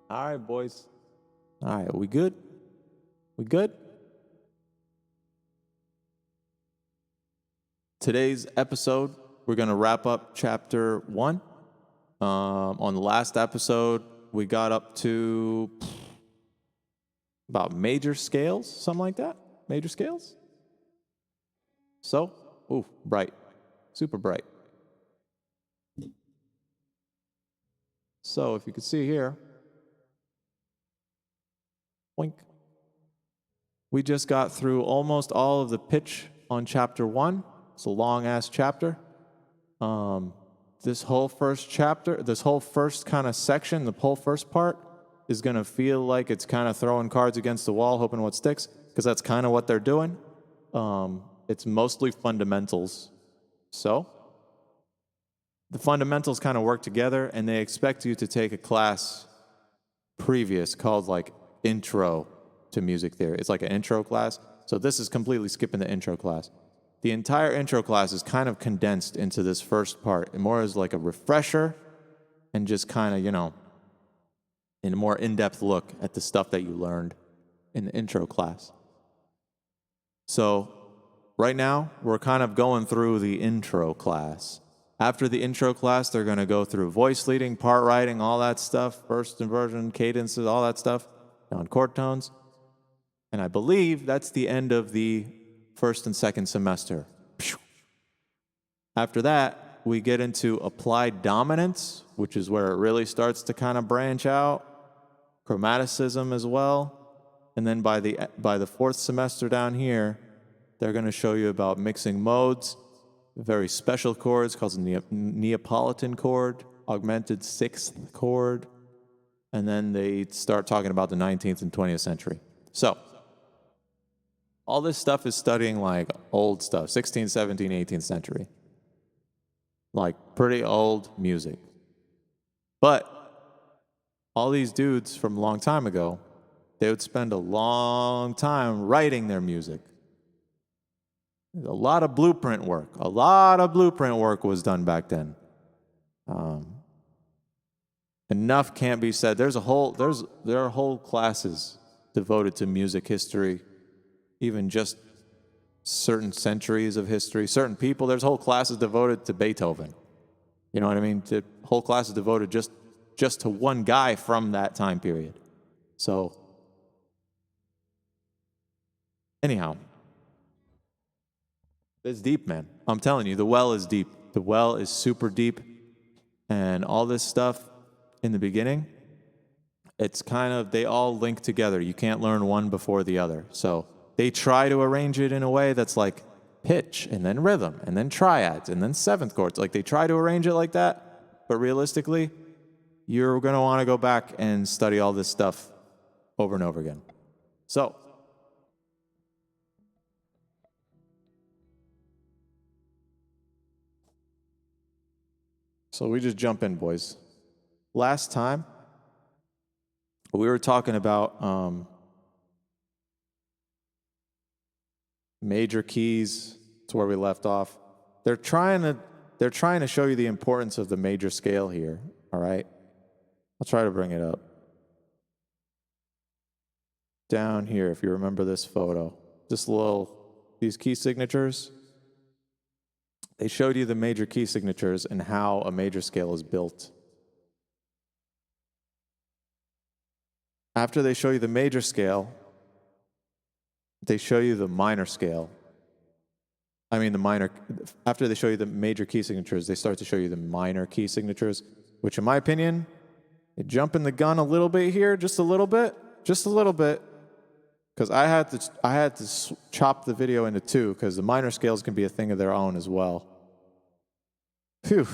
All right, boys. All right, we good? We good? Today's episode, we're going to wrap up chapter 1. On the last episode, we got up to about major scales, something like that. Major scales. So, ooh, bright. Super bright. So, if you could see here, wink. We just got through almost all of the pitch on chapter 1. It's a long-ass chapter. This whole first chapter, this whole first kind of section, the whole first part, is going to feel like it's kind of throwing cards against the wall, hoping what sticks, because that's kind of what they're doing. It's mostly fundamentals. So, the fundamentals kind of work together, and they expect you to take a class previous called like Intro to Music Theory. It's like an intro class. So this is completely skipping the intro class. The entire intro class is kind of condensed into this first part, and more as like a refresher and just kind of, in a more in-depth look at the stuff that you learned in the intro class. So right now, we're kind of going through the intro class. After the intro class, they're going to go through voice leading, part writing, all that stuff, first inversion, cadences, all that stuff, on chord tones. And I believe that's the end of the first and second semester. After that, we get into applied dominance, which is where it really starts to kind of branch out, chromaticism as well. And then by the fourth semester down here, they're going to show you about mixing modes, very special chords called the Neapolitan chord, augmented sixth chord, and then they start talking about the 19th and 20th century. So, all this stuff is studying like old stuff, 16th, 17th, 18th century. Like pretty old music. But all these dudes from a long time ago, they would spend a long time writing their music. A lot of blueprint work. A lot of blueprint work was done back then. Enough can't be said. There are whole classes devoted to music history, even just certain centuries of history, certain people. There's whole classes devoted to Beethoven. You know what I mean? Whole classes devoted just to one guy from that time period. So, anyhow, it's deep, man. I'm telling you, the well is deep. The well is super deep. And all this stuff in the beginning, it's kind of, they all link together. You can't learn one before the other. So they try to arrange it in a way that's like pitch, and then rhythm, and then triads, and then seventh chords. Like they try to arrange it like that, but realistically, you're going to want to go back and study all this stuff over and over again. So we just jump in, boys. Last time, we were talking about major keys. It's where we left off. They're trying to show you the importance of the major scale here, all right? I'll try to bring it up. Down here, if you remember this photo, these key signatures, they showed you the major key signatures and how a major scale is built. After they show you the major scale, they show you the minor scale. After they show you the major key signatures, they start to show you the minor key signatures, which in my opinion, they jump in the gun a little bit here, just a little bit, because I had to chop the video into two, because the minor scales can be a thing of their own as well. Phew.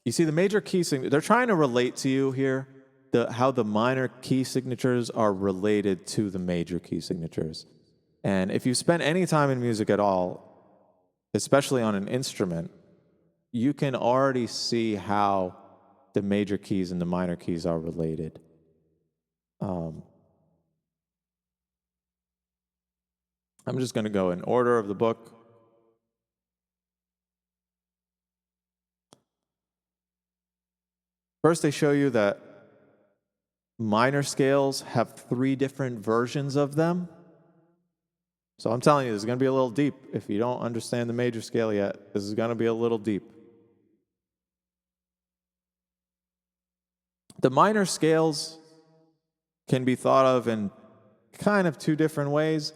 You see, the major key signatures, they're trying to relate to you here how the minor key signatures are related to the major key signatures. And if you spend any time in music at all, especially on an instrument, you can already see how the major keys and the minor keys are related. I'm just going to go in order of the book. First, they show you that minor scales have 3 different versions of them. So I'm telling you, this is going to be a little deep. If you don't understand the major scale yet, this is going to be a little deep. The minor scales can be thought of in kind of 2 different ways.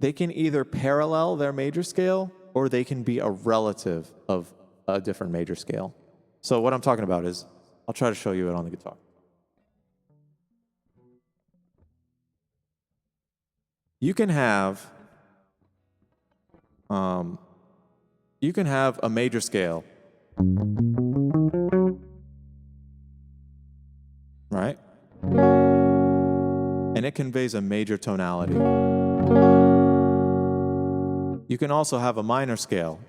They can either parallel their major scale, or they can be a relative of a different major scale. So what I'm talking about is, I'll try to show you it on the guitar. You can have a major scale, right? And it conveys a major tonality. You can also have a minor scale,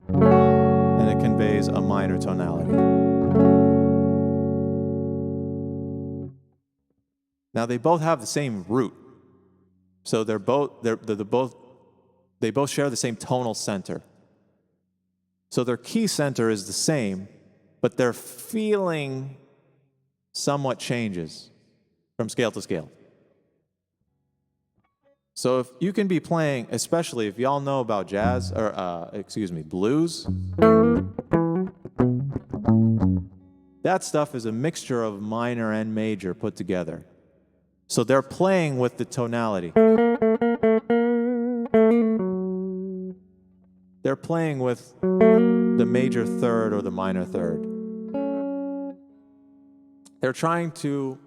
and it conveys a minor tonality. Now they both have the same root, so they both share the same tonal center. So their key center is the same, but their feeling somewhat changes from scale to scale. So if you can be playing, especially if y'all know about jazz, or blues, that stuff is a mixture of minor and major put together. So they're playing with the tonality. They're playing with the major third or the minor third. They're trying to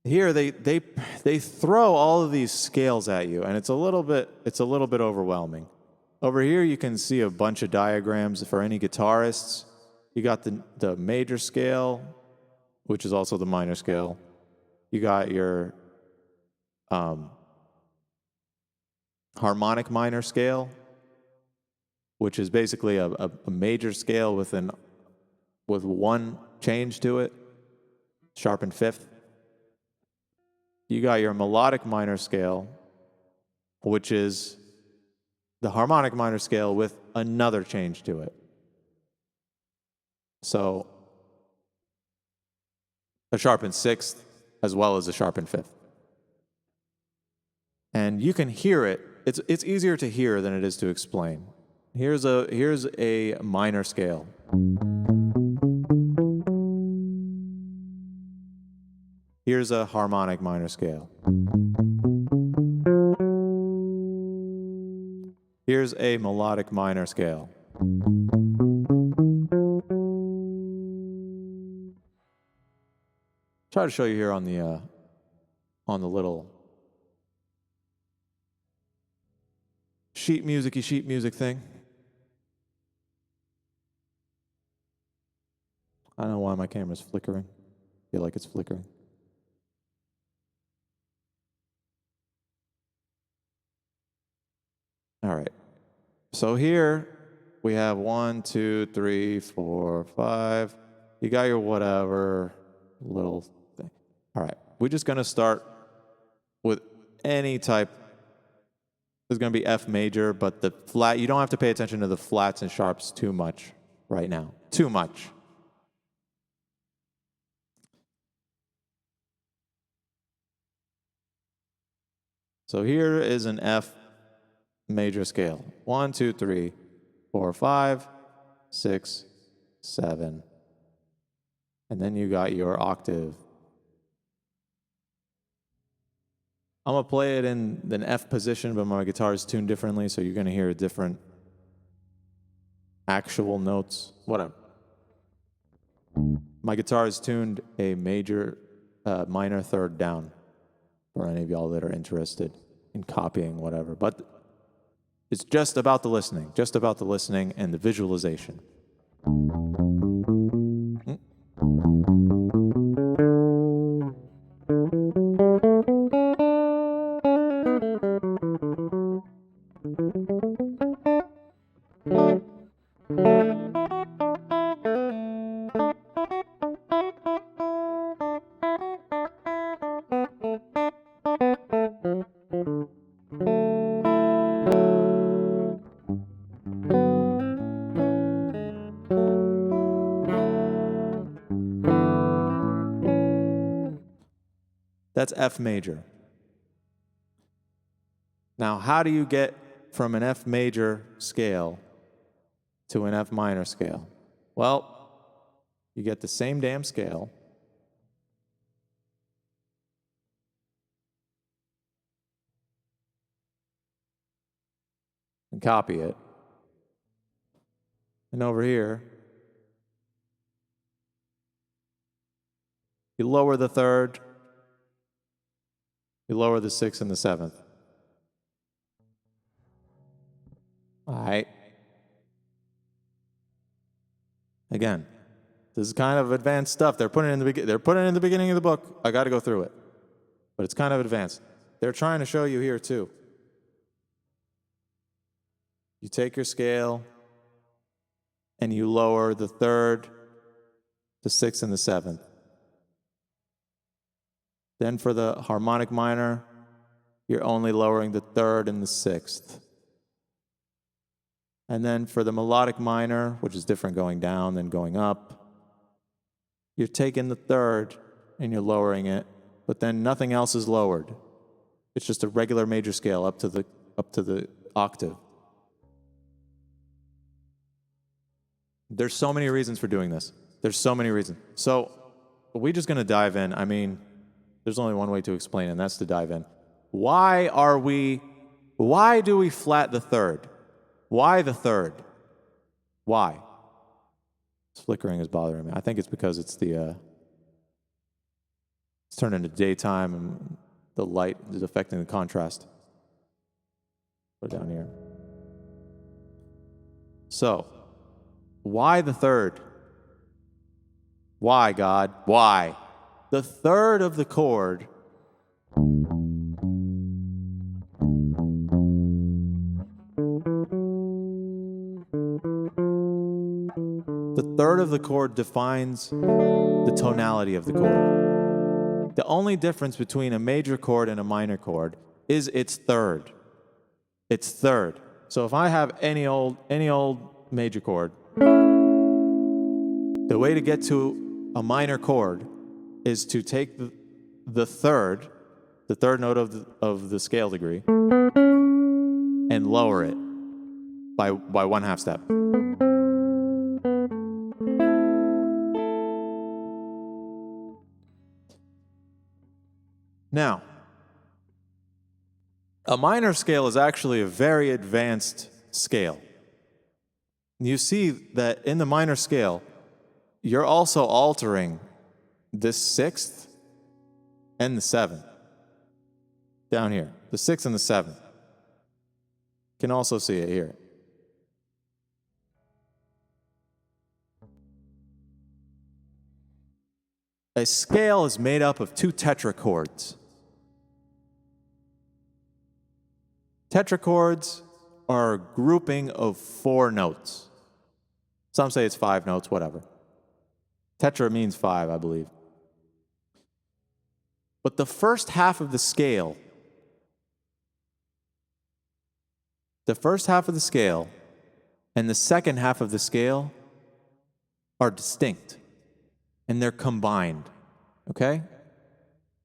here they throw all of these scales at you, and it's a little bit overwhelming. Over here you can see a bunch of diagrams for any guitarists. You got the major scale, which is also the minor scale. You got your harmonic minor scale, which is basically a major scale with one change to it, sharpened fifth. You got your melodic minor scale, which is the harmonic minor scale with another change to it. So a sharpened sixth as well as a sharpened fifth. And you can hear it. It's easier to hear than it is to explain. Here's a minor scale. Here's a harmonic minor scale. Here's a melodic minor scale. Try to show you here on the little sheet music thing. I don't know why my camera's flickering. I feel like it's flickering. All right. So here we have 1, 2, 3, 4, 5. You got your whatever little thing. All right. We're just going to start with any type. There's going to be F major, but the flat, you don't have to pay attention to the flats and sharps too much right now. Too much. So here is an F major scale. 1, 2, 3, 4, 5, 6, 7. And then you got your octave. I'm going to play it in an F position, but my guitar is tuned differently, so you're going to hear different actual notes. Whatever. My guitar is tuned a major, minor third down, for any of y'all that are interested in copying whatever. But it's just about the listening and the visualization. That's F major. Now, how do you get from an F major scale to an F minor scale? Well, you get the same damn scale, and copy it. And over here, you lower the third, you lower the sixth and the seventh. All right. Again, this is kind of advanced stuff. They're putting it in the beginning of the book. I got to go through it, but it's kind of advanced. They're trying to show you here too. You take your scale and you lower the third, the sixth, and the seventh. Then for the harmonic minor, you're only lowering the third and the sixth. And then for the melodic minor, which is different going down than going up, you're taking the third and you're lowering it, but then nothing else is lowered. It's just a regular major scale up to the octave. There's so many reasons for doing this. There's so many reasons. So we're just going to dive in. I mean, there's only one way to explain it, and that's to dive in. Why do we flat the third? Why the third? Why? This flickering is bothering me. I think it's because it's turned into daytime and the light is affecting the contrast. Put it down here. So, why the third? Why, God? Why? The third of the chord defines the tonality of the chord. The only difference between a major chord and a minor chord is its third. It's third. So if I have any old major chord, the way to get to a minor chord is to take the third note of the scale degree, and lower it by 1/2 step. Now, a minor scale is actually a very advanced scale. You see that in the minor scale, you're also altering the sixth and the seventh. Down here, the sixth and the seventh. You can also see it here. A scale is made up of 2 Tetra chords. Tetra chords are a grouping of 4 notes. Some say it's 5 notes, whatever. Tetra means 5, I believe. But the first half of the scale, and the second half of the scale are distinct, and they're combined, okay?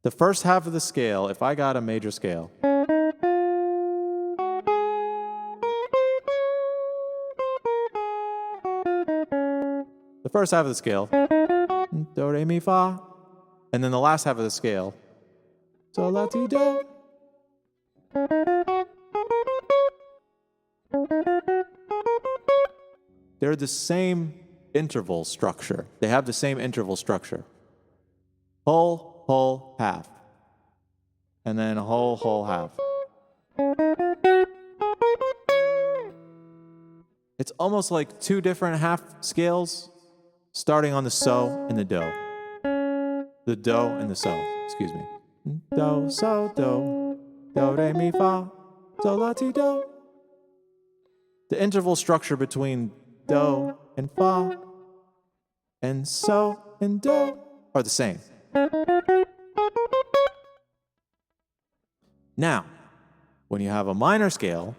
The first half of the scale, if I got a major scale, the first half of the scale, do, re, mi, fa, and then the last half of the scale, sol, la, ti, do. They're the same interval structure. They have the same interval structure. Whole, whole, half. And then whole, whole, half. It's almost like 2 different half scales starting on the so and the do. The do and the so, excuse me. Do, so, do, re, mi, fa, sol, la, ti, do. The interval structure between do and fa and so and do are the same. Now, when you have a minor scale,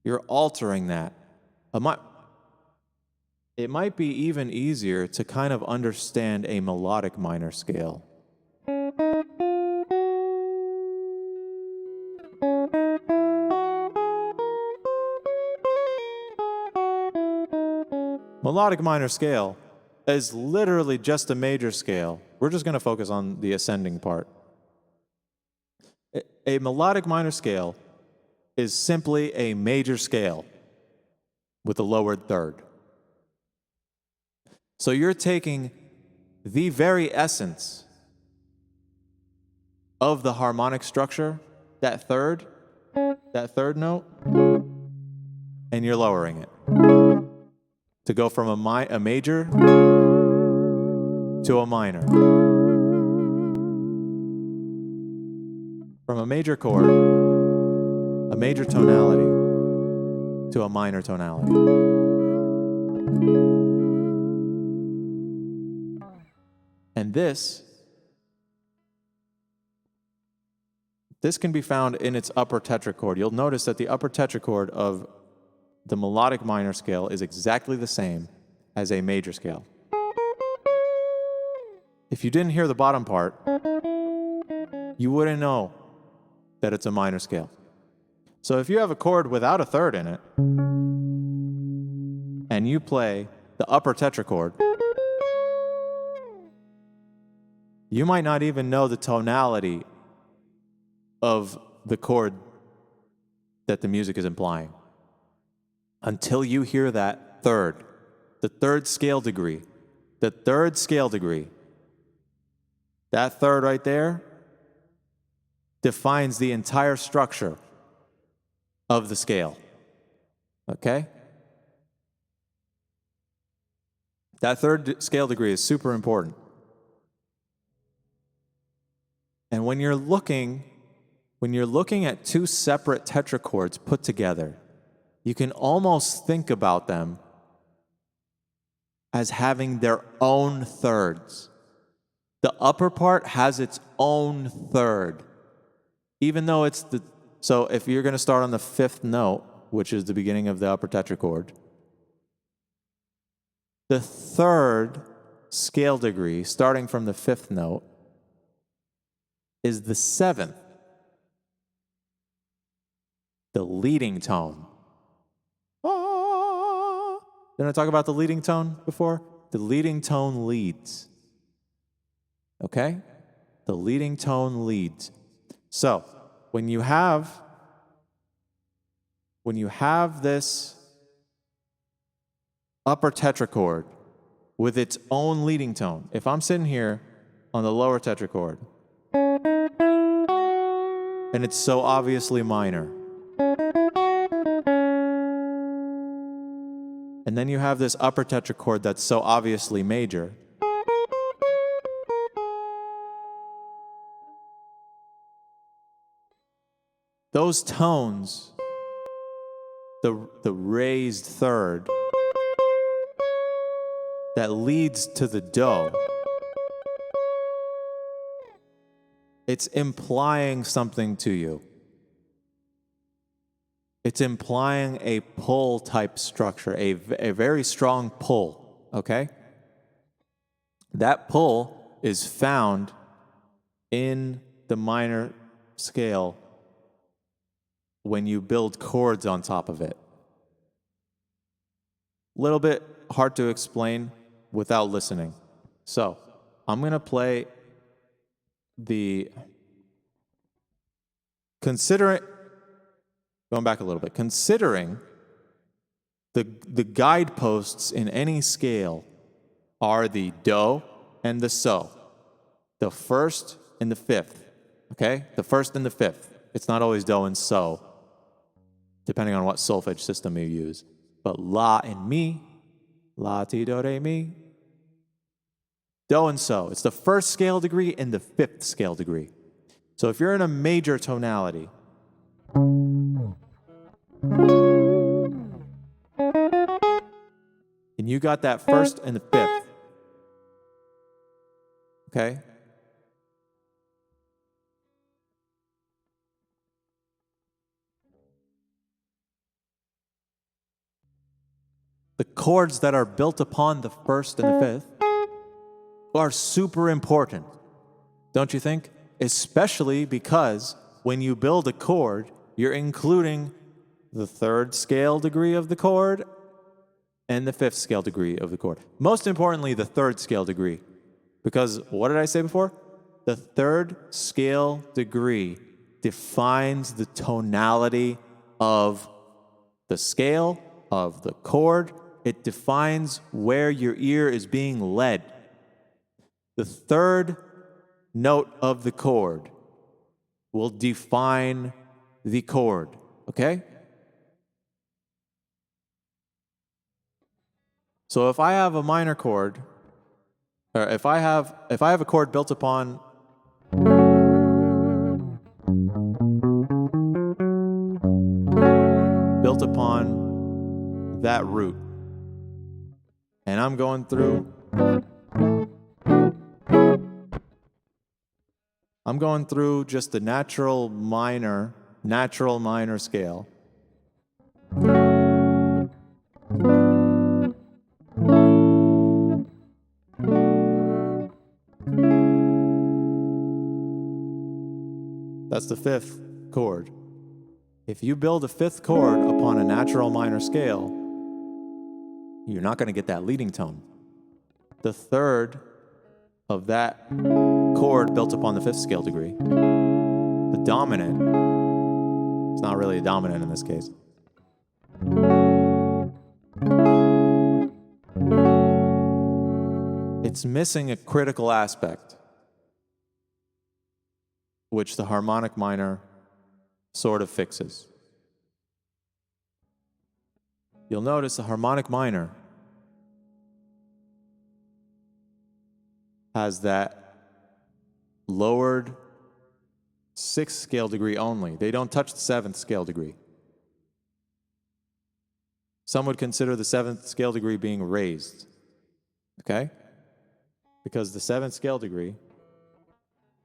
you're altering that. It might be even easier to kind of understand a melodic minor scale melodic minor scale is literally just a major scale. We're just going to focus on the ascending part. A melodic minor scale is simply a major scale with a lowered third. So you're taking the very essence of the harmonic structure, that third note, and you're lowering it to go from a major to a minor. From a major chord, a major tonality, to a minor tonality. And this can be found in its upper tetrachord. You'll notice that the upper tetrachord of the melodic minor scale is exactly the same as a major scale. If you didn't hear the bottom part, you wouldn't know that it's a minor scale. So if you have a chord without a third in it, and you play the upper tetrachord, you might not even know the tonality of the chord that the music is implying until you hear that third, the third scale degree. The third scale degree, that third right there, defines the entire structure of the scale. Okay? That third scale degree is super important. And when you're looking at two separate tetrachords put together, you can almost think about them as having their own thirds. The upper part has its own third. Even though so if you're going to start on the fifth note, which is the beginning of the upper tetrachord, the third scale degree, starting from the fifth note, is the seventh, the leading tone. Didn't I talk about the leading tone before? The leading tone leads. Okay? The leading tone leads. So, when you have this upper tetrachord with its own leading tone, if I'm sitting here on the lower tetrachord, and it's so obviously minor, and then you have this upper tetrachord that's so obviously major, those tones, the raised third that leads to the do, it's implying something to you. It's implying a pull type structure, a very strong pull, okay? That pull is found in the minor scale when you build chords on top of it. A little bit hard to explain without listening. So, I'm going to play going back a little bit, considering the guideposts in any scale are the do and the so, the first and the fifth, okay? The first and the fifth. It's not always do and so, depending on what solfege system you use. But la and mi, la, ti, do, re, mi, do and so. It's the first scale degree and the fifth scale degree. So if you're in a major tonality, and you got that first and the fifth, okay? The chords that are built upon the first and the fifth are super important, don't you think? Especially because when you build a chord, you're including the third scale degree of the chord and the fifth scale degree of the chord. Most importantly, the third scale degree. Because what did I say before? The third scale degree defines the tonality of the scale, of the chord. It defines where your ear is being led. The third note of the chord will define the chord, okay? So if I have a minor chord, or if I have a chord built upon that root, and I'm going through just the natural minor scale. That's the fifth chord. If you build a fifth chord upon a natural minor scale, you're not going to get that leading tone. The third of that chord built upon the fifth scale degree, the dominant, it's not really a dominant in this case. It's missing a critical aspect, which the harmonic minor sort of fixes. You'll notice the harmonic minor has that lowered sixth scale degree only. They don't touch the seventh scale degree. Some would consider the seventh scale degree being raised, okay? Because the seventh scale degree,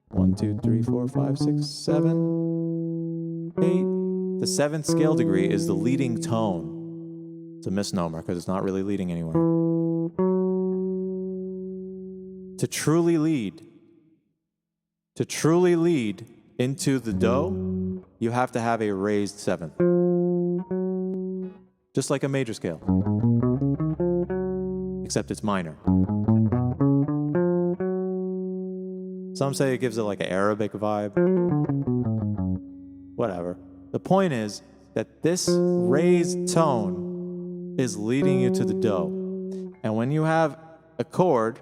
1, 2, 3, 4, 5, 6, 7, 8. The seventh scale degree is the leading tone. It's a misnomer because it's not really leading anywhere. To truly lead into the do, you have to have a raised seventh. Just like a major scale. Except it's minor. Some say it gives it like an Arabic vibe. Whatever. The point is that this raised tone is leading you to the do. And when you have a chord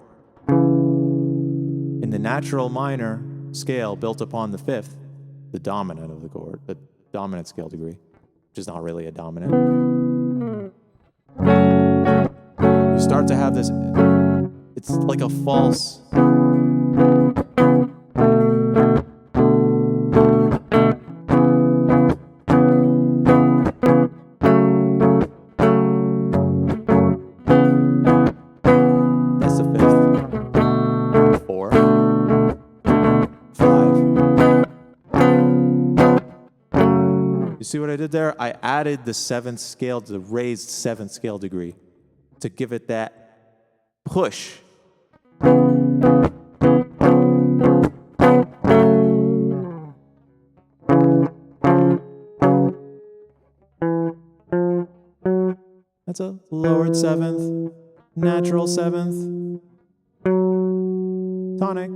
in the natural minor scale built upon the fifth, the dominant of the chord, the dominant scale degree, which is not really a dominant, you start to have this, it's like a false. See what I did there? I added the seventh scale, the raised seventh scale degree, to give it that push. That's a lowered seventh, natural seventh, tonic.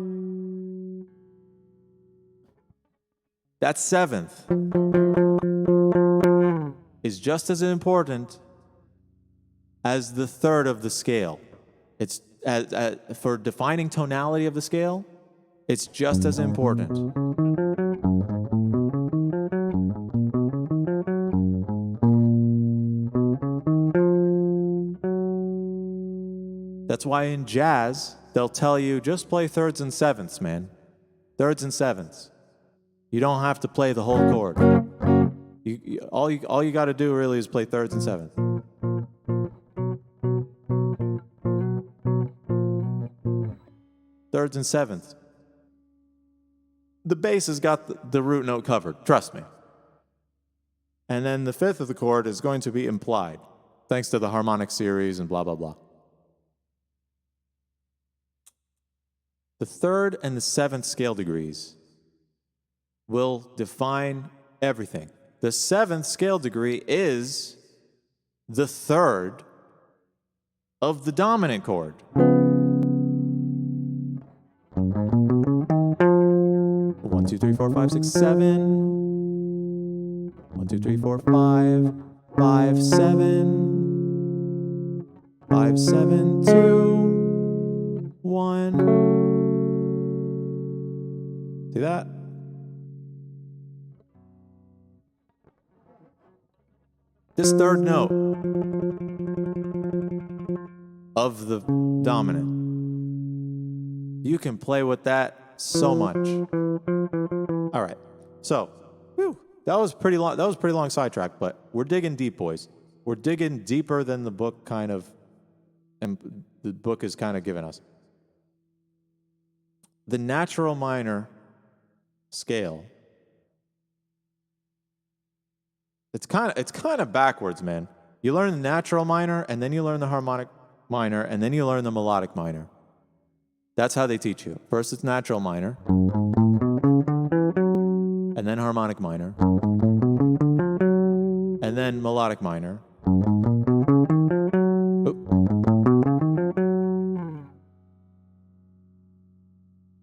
That seventh is just as important as the third of the scale. It's for defining tonality of the scale, it's just as important. That's why in jazz, they'll tell you, just play thirds and sevenths, man. Thirds and sevenths. You don't have to play the whole chord. All you got to do really is play thirds and sevenths. Thirds and sevenths. The bass has got the root note covered, trust me. And then the fifth of the chord is going to be implied, thanks to the harmonic series and blah, blah, blah. The third and the seventh scale degrees will define everything. The seventh scale degree is the third of the dominant chord. 1, 2, 3, 4, 5, 6, 7. 1, 2, 3, 4, 5. 5, 7. 5, 7, 2, 1. See that? This third note of the dominant, you can play with that so much. All right, so that was pretty long. That was a pretty long sidetrack, but we're digging deep, boys. We're digging deeper than the book and the book is kind of giving us. The natural minor scale. It's kind of backwards, man. You learn the natural minor, and then you learn the harmonic minor, and then you learn the melodic minor. That's how they teach you. First it's natural minor, and then harmonic minor, and then melodic minor.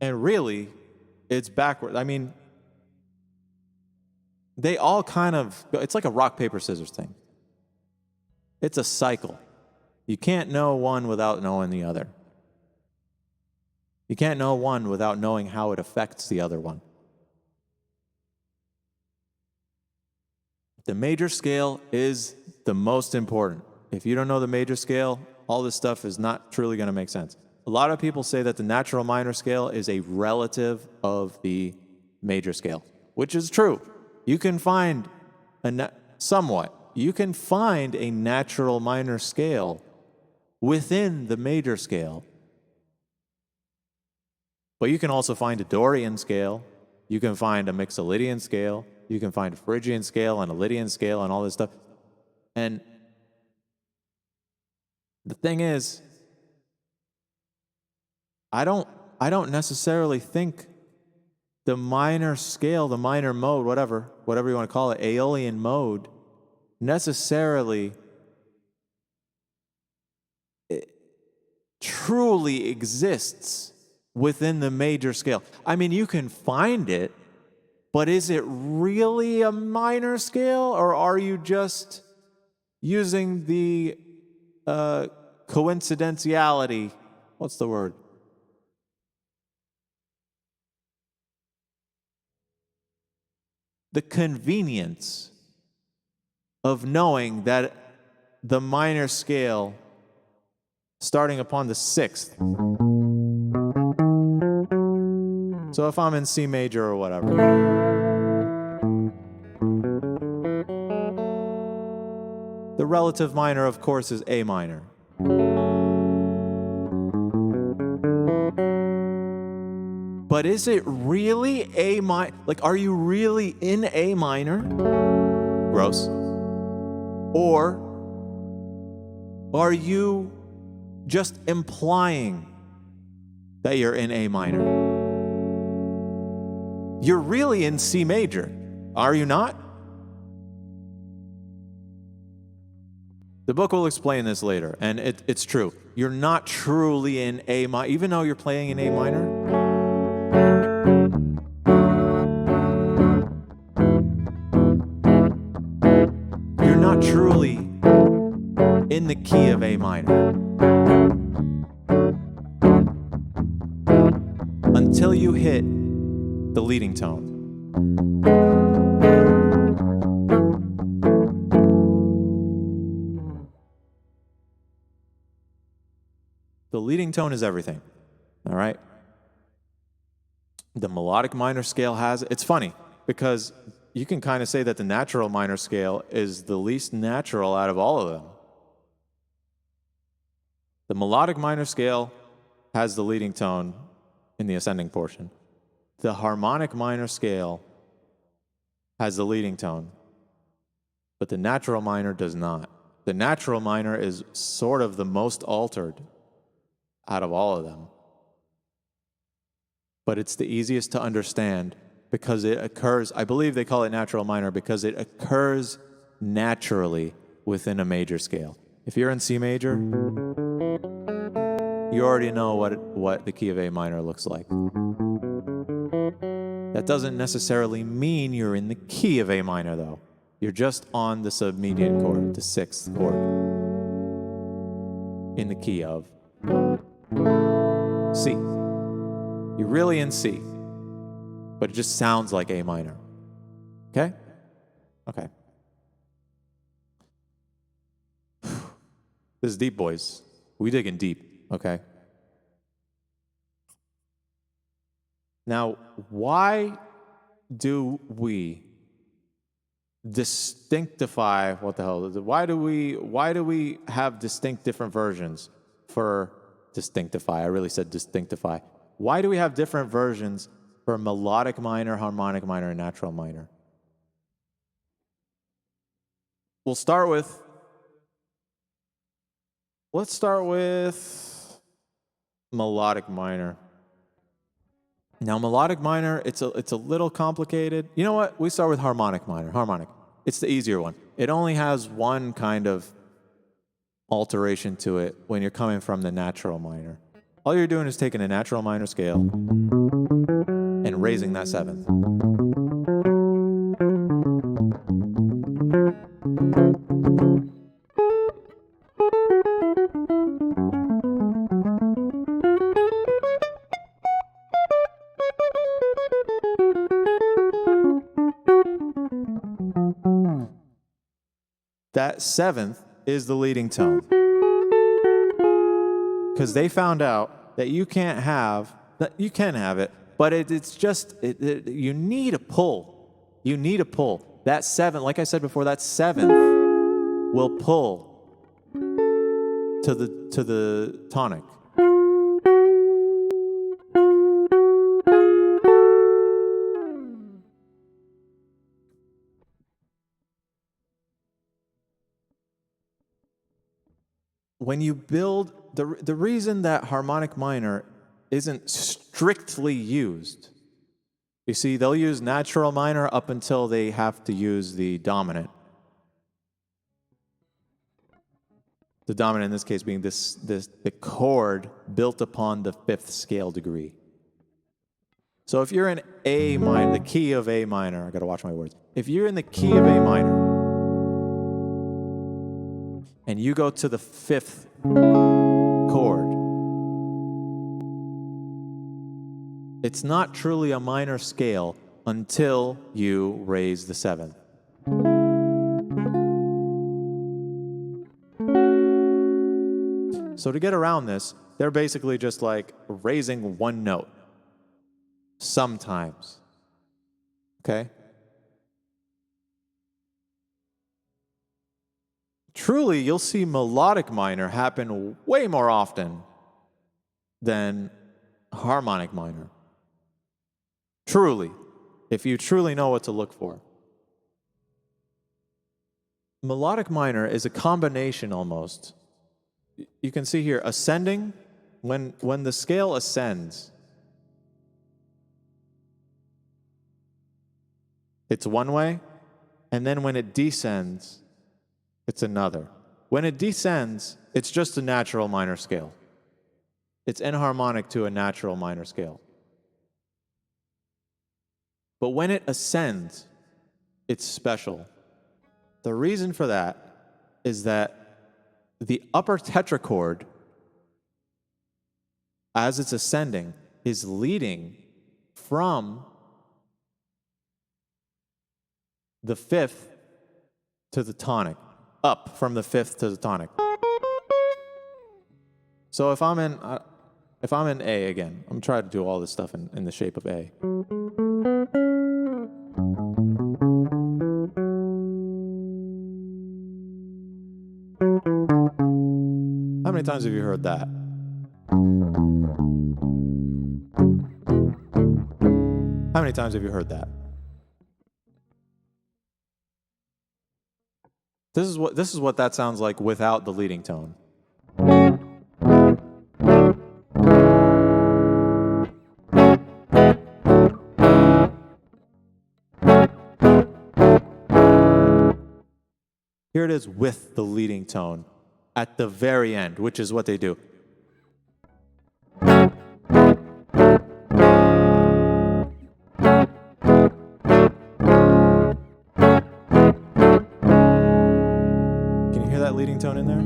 And really, it's backwards. I mean, they all kind of, it's like a rock, paper, scissors thing. It's a cycle. You can't know one without knowing the other. You can't know one without knowing how it affects the other one. The major scale is the most important. If you don't know the major scale, all this stuff is not truly going to make sense. A lot of people say that the natural minor scale is a relative of the major scale, which is true. You can find you can find a natural minor scale within the major scale. But you can also find a Dorian scale. You can find a Mixolydian scale. You can find a Phrygian scale and a Lydian scale and all this stuff. And the thing is, I don't necessarily think the minor scale, the minor mode, whatever you want to call it, Aeolian mode, necessarily truly exists within the major scale. I mean, you can find it, but is it really a minor scale, or are you just using the coincidentiality? What's the word? The convenience of knowing that the minor scale starting upon the sixth. So if I'm in C major or whatever, the relative minor, of course, is A minor. But is it really A minor? Like, are you really in A minor? Gross. Or are you just implying that you're in A minor? You're really in C major, are you not? The book will explain this later, and it's true. You're not truly in A minor, even though you're playing in A minor. You're not truly in the key of A minor until you hit the leading tone. The leading tone is everything, all right? The melodic minor scale has, it's funny, because you can kind of say that the natural minor scale is the least natural out of all of them. The melodic minor scale has the leading tone in the ascending portion. The harmonic minor scale has the leading tone, but the natural minor does not. The natural minor is sort of the most altered out of all of them. But it's the easiest to understand because it occurs, I believe they call it natural minor because it occurs naturally within a major scale. If you're in C major, you already know what the key of A minor looks like. That doesn't necessarily mean you're in the key of A minor, though. You're just on the submedian chord, the 6th chord, in the key of C. You're really in C, but it just sounds like A minor. Okay? Okay. This is deep, boys. We digging deep, okay? Now, why do we distinctify, what the hell is it? Why do we have distinct different versions for distinctify? I really said distinctify. Why do we have different versions for melodic minor, harmonic minor, and natural minor? Let's start with melodic minor. Now, melodic minor, it's a little complicated. You know what? We start with harmonic minor. Harmonic. It's the easier one. It only has one kind of alteration to it when you're coming from the natural minor. All you're doing is taking a natural minor scale and raising that 7th. That 7th is the leading tone. Because they found out that you can have it, but it's just, you need a pull. You need a pull. That 7th, like I said before, that 7th will pull to the tonic. When you build, the reason that harmonic minor isn't strictly used, you see, they'll use natural minor up until they have to use the dominant. The dominant in this case being the chord built upon the 5th scale degree. So if you're in A minor, the key of A minor, I gotta watch my words. If you're in the key of A minor, and you go to the 5th chord, it's not truly a minor scale until you raise the 7th. So to get around this, they're basically just like raising one note. Sometimes. Okay? Truly, you'll see melodic minor happen way more often than harmonic minor. Truly, if you truly know what to look for. Melodic minor is a combination almost. You can see here, ascending, when the scale ascends, it's one way, and then when it descends, it's another. When it descends, it's just a natural minor scale. It's enharmonic to a natural minor scale. But when it ascends, it's special. The reason for that is that the upper tetrachord, as it's ascending, is leading from the 5th to the tonic. Up from the 5th to the tonic. So if I'm in A again, I'm trying to do all this stuff in the shape of A. How many times have you heard that? How many times have you heard that? This is what that sounds like without the leading tone. Here it is with the leading tone at the very end, which is what they do. that leading tone in there?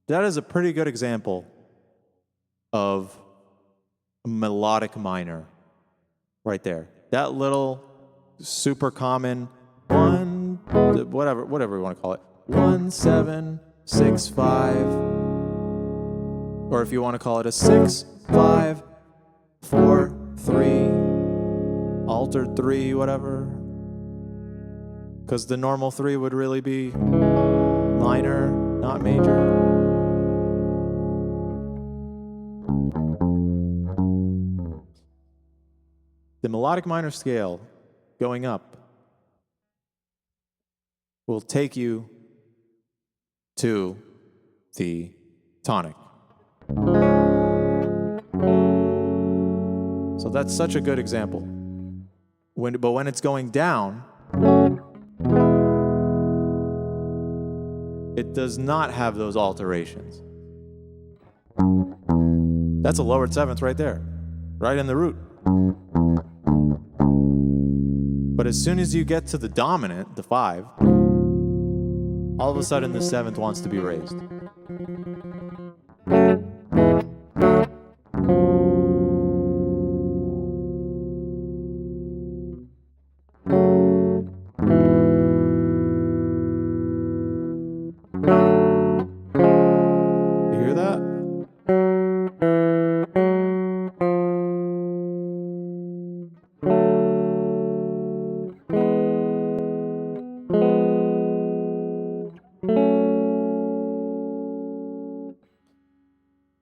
That is a pretty good example of a melodic minor right there. That little super common one, whatever we want to call it, 1 7 6 5, or if you want to call it a 6 5 4 3, altered 3, whatever, because the normal 3 would really be minor, not major. The melodic minor scale going up will take you to the tonic. So that's such a good example. But when it's going down, it does not have those alterations. That's a lowered seventh right there, right in the root. But as soon as you get to the dominant, the 5, all of a sudden the 7th wants to be raised. You hear that?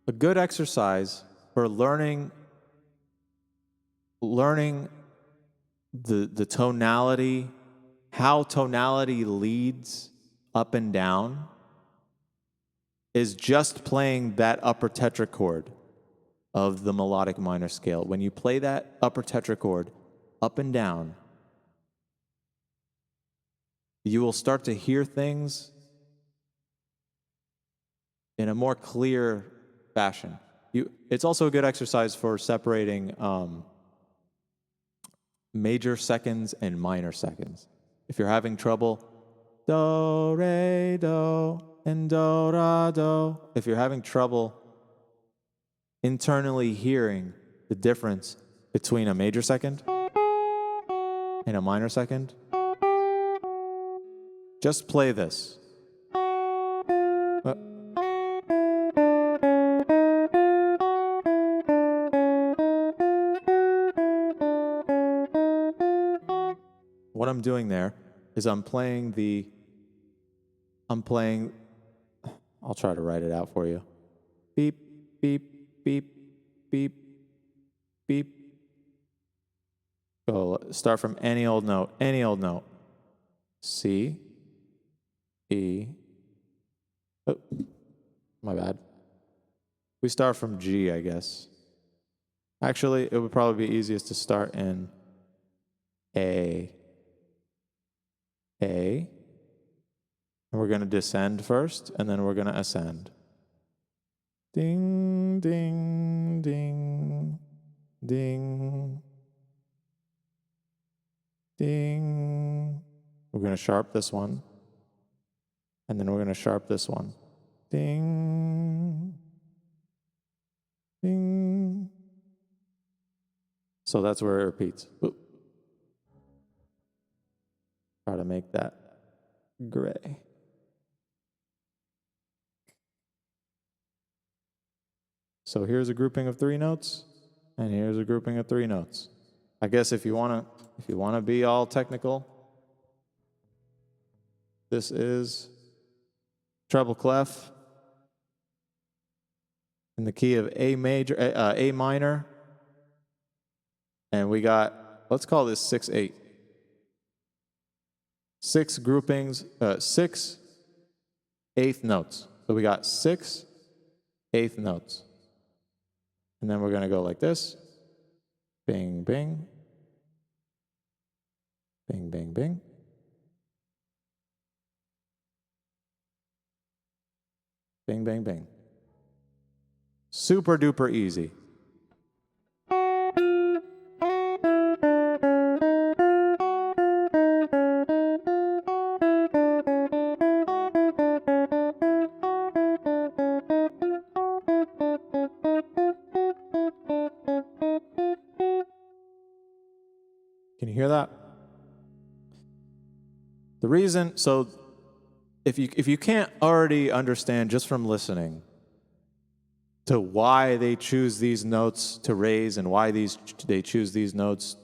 A good exercise for learning the tonality, how tonality leads up and down, is just playing that upper tetrachord of the melodic minor scale. When you play that upper tetrachord up and down, you will start to hear things in a more clear fashion. It's also a good exercise for separating major seconds and minor seconds. If you're having trouble, do, re, do, and do, ra, do. If you're having trouble internally hearing the difference between a major second and a minor second, just play this. What I'm doing there is I'll try to write it out for you. Beep, beep, beep, beep, beep. Go, start from any old note. C, E, oh, my bad. We start from G, I guess. Actually, it would probably be easiest to start in A. And we're going to descend first, and then we're going to ascend. Ding, ding, ding, ding, ding. We're going to sharp this one, and then we're going to sharp this one. Ding, ding. So that's where it repeats. Oop. Try to make that gray. So here's a grouping of 3 notes, and here's a grouping of 3 notes. I guess if you wanna be all technical, this is treble clef in the key of A minor, and we got, let's call this 6/8. 6 groupings, 6 eighth notes. So we got 6 eighth notes. And then we're going to go like this. Bing, bing. Bing, bing, bing. Bing, bing, bing. Super duper easy. Can you hear that? The reason, so if you can't already understand just from listening to why they choose these notes to raise and why they choose these notes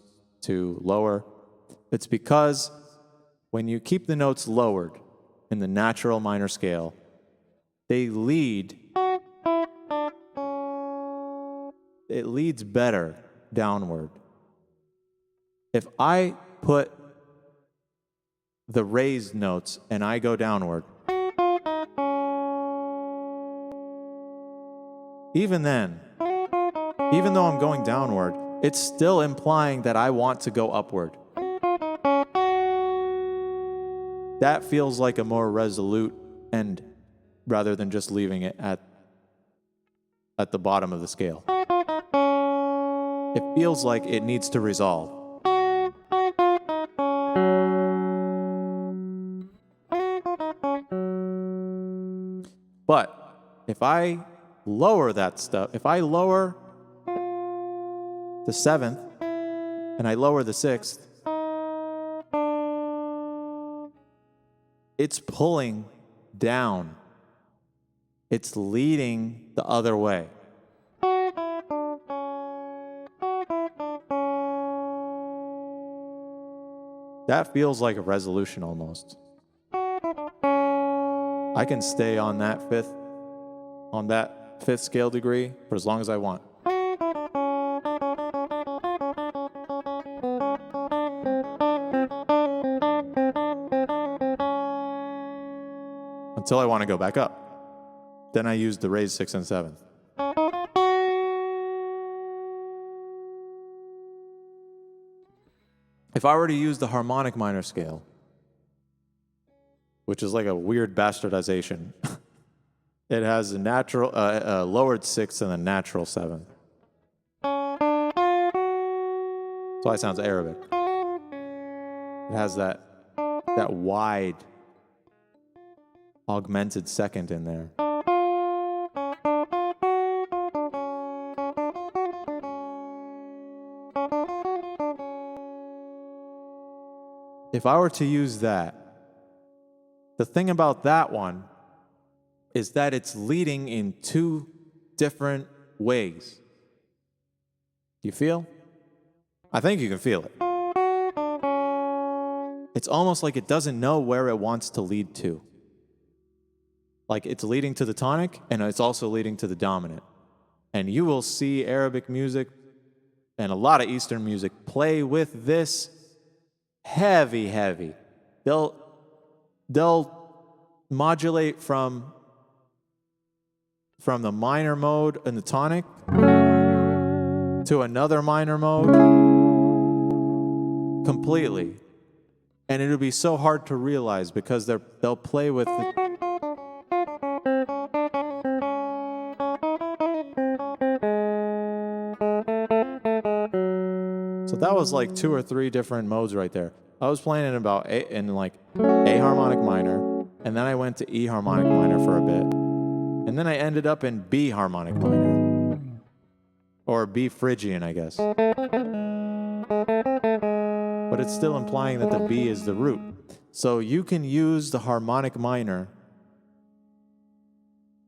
to lower, it's because when you keep the notes lowered in the natural minor scale, it leads better downward. If I put the raised notes and I go downward, even then, even though I'm going downward, it's still implying that I want to go upward. That feels like a more resolute end rather than just leaving it at the bottom of the scale. It feels like it needs to resolve. But if I lower that stuff, if I lower the 7th and I lower the 6th, it's pulling down. It's leading the other way. That feels like a resolution almost. I can stay on that fifth scale degree for as long as I want. Until I want to go back up. Then I use the raised 6th and 7th. If I were to use the harmonic minor scale, which is like a weird bastardization, it has a natural, lowered 6th and a natural 7th. That's why it sounds Arabic. It has that wide, augmented second in there. If I were to use that, the thing about that one is that it's leading in two different ways. Do you feel? I think you can feel it. It's almost like it doesn't know where it wants to lead to. Like it's leading to the tonic and it's also leading to the dominant. And you will see Arabic music and a lot of Eastern music play with this heavy. They'll modulate from the minor mode in the tonic to another minor mode completely. And it'll be so hard to realize because they'll play with the So that was like 2 or 3 different modes right there. I was playing in A harmonic minor, and then I went to E harmonic minor for a bit. And then I ended up in B harmonic minor. Or B Phrygian, I guess. But it's still implying that the B is the root. So you can use the harmonic minor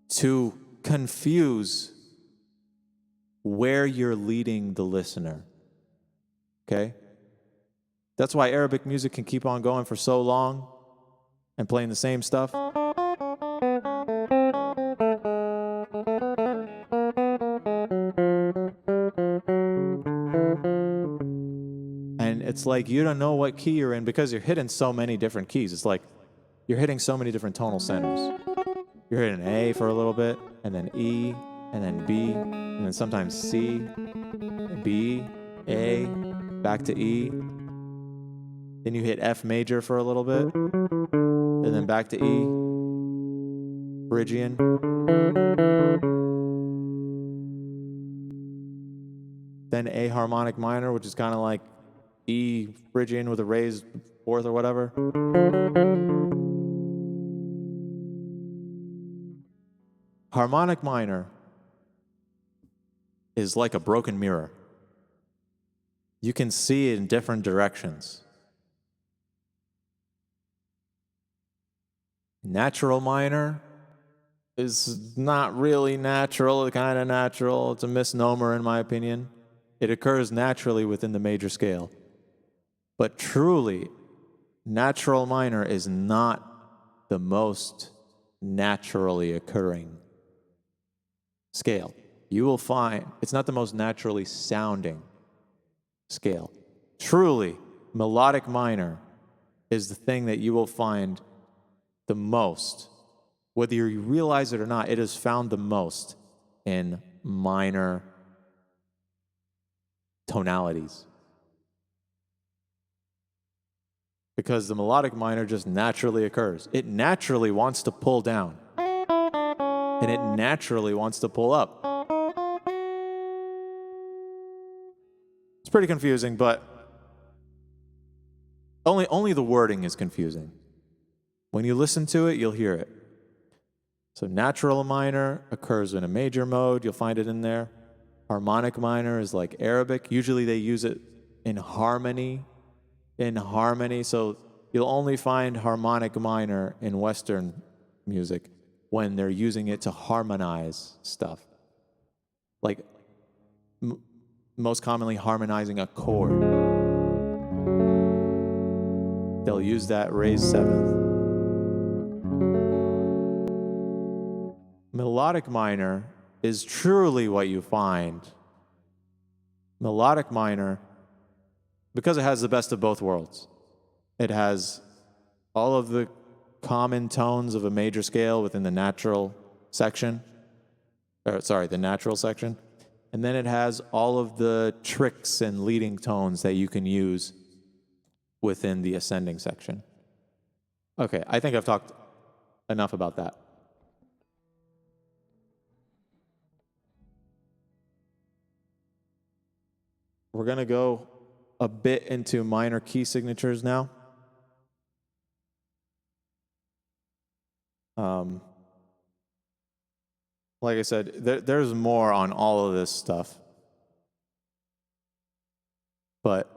to confuse where you're leading the listener. Okay? That's why Arabic music can keep on going for so long and playing the same stuff. And it's like you don't know what key you're in because you're hitting so many different keys. It's like you're hitting so many different tonal centers. You're hitting A for a little bit, and then E, and then B, and then sometimes C, B, A, back to E. Then you hit F major for a little bit, and then back to E, Phrygian. Then A harmonic minor, which is kind of like E Phrygian with a raised fourth or whatever. Harmonic minor is like a broken mirror. You can see it in different directions. Natural minor is not really natural, it's kind of natural. It's a misnomer in my opinion. It occurs naturally within the major scale. But truly, natural minor is not the most naturally occurring scale. You will find it's not the most naturally sounding scale. Truly, melodic minor is the thing that you will find the most. Whether you realize it or not, it is found the most in minor tonalities. Because the melodic minor just naturally occurs. It naturally wants to pull down. And it naturally wants to pull up. It's pretty confusing, but only the wording is confusing. When you listen to it, you'll hear it. So natural minor occurs in a major mode. You'll find it in there. Harmonic minor is like Arabic. Usually they use it in harmony. So you'll only find harmonic minor in Western music when they're using it to harmonize stuff. Like most commonly harmonizing a chord. They'll use that raised seventh. Melodic minor is truly what you find. Melodic minor, because it has the best of both worlds. It has all of the common tones of a major scale within the natural section. The natural section. And then it has all of the tricks and leading tones that you can use within the ascending section. Okay, I think I've talked enough about that. We're going to go a bit into minor key signatures now. Like I said, there's more on all of this stuff. But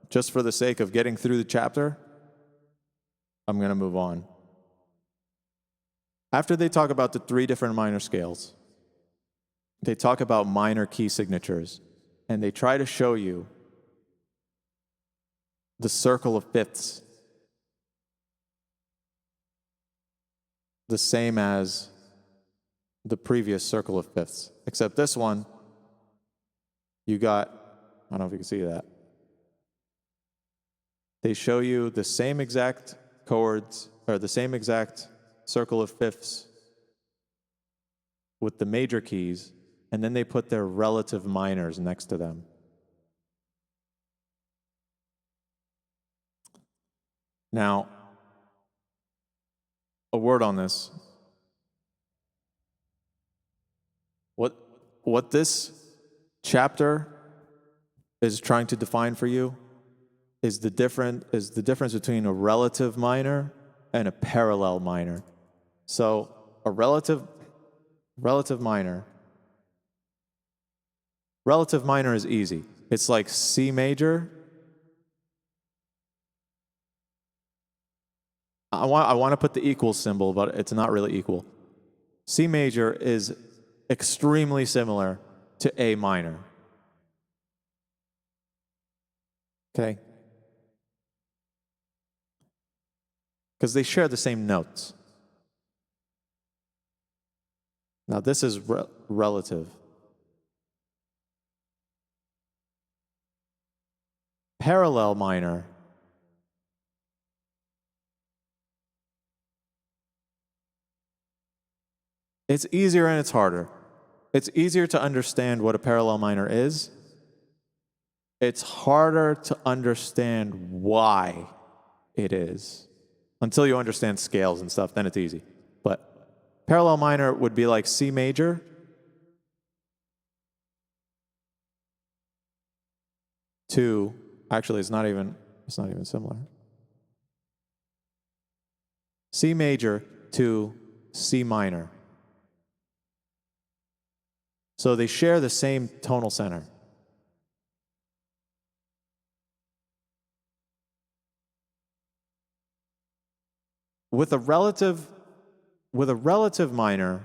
just for the sake of getting through the chapter, I'm going to move on. After they talk about the 3 different minor scales, they talk about minor key signatures, and they try to show you the circle of fifths, the same as the previous circle of fifths, except this one, you got, I don't know if you can see that. They show you the same exact chords, or the same exact circle of fifths with the major keys, and then they put their relative minors next to them. Now, a word on this. What this chapter is trying to define for you is the difference between a relative minor and a parallel minor. So a relative minor is easy. It's like C major. I want to put the equal symbol, but it's not really equal. C major is extremely similar to A minor. Okay? Because they share the same notes. Now this is relative. Parallel minor it's easier and it's harder. It's easier to understand what a parallel minor is. It's harder to understand why it is. Until you understand scales and stuff, then it's easy. But parallel minor would be like C major to, actually it's not even similar. C major to C minor. So they share the same tonal center. With a relative minor,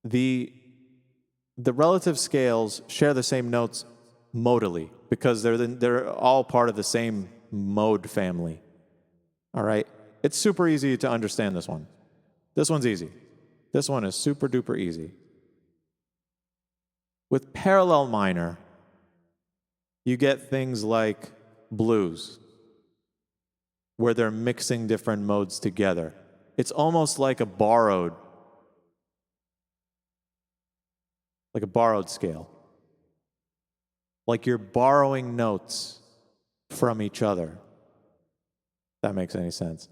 the relative scales share the same notes modally because they're all part of the same mode family. All right? It's super easy to understand this one. This one's easy. This one is super duper easy. With parallel minor, you get things like blues, where they're mixing different modes together. It's almost like a borrowed scale. Like you're borrowing notes from each other. If that makes any sense.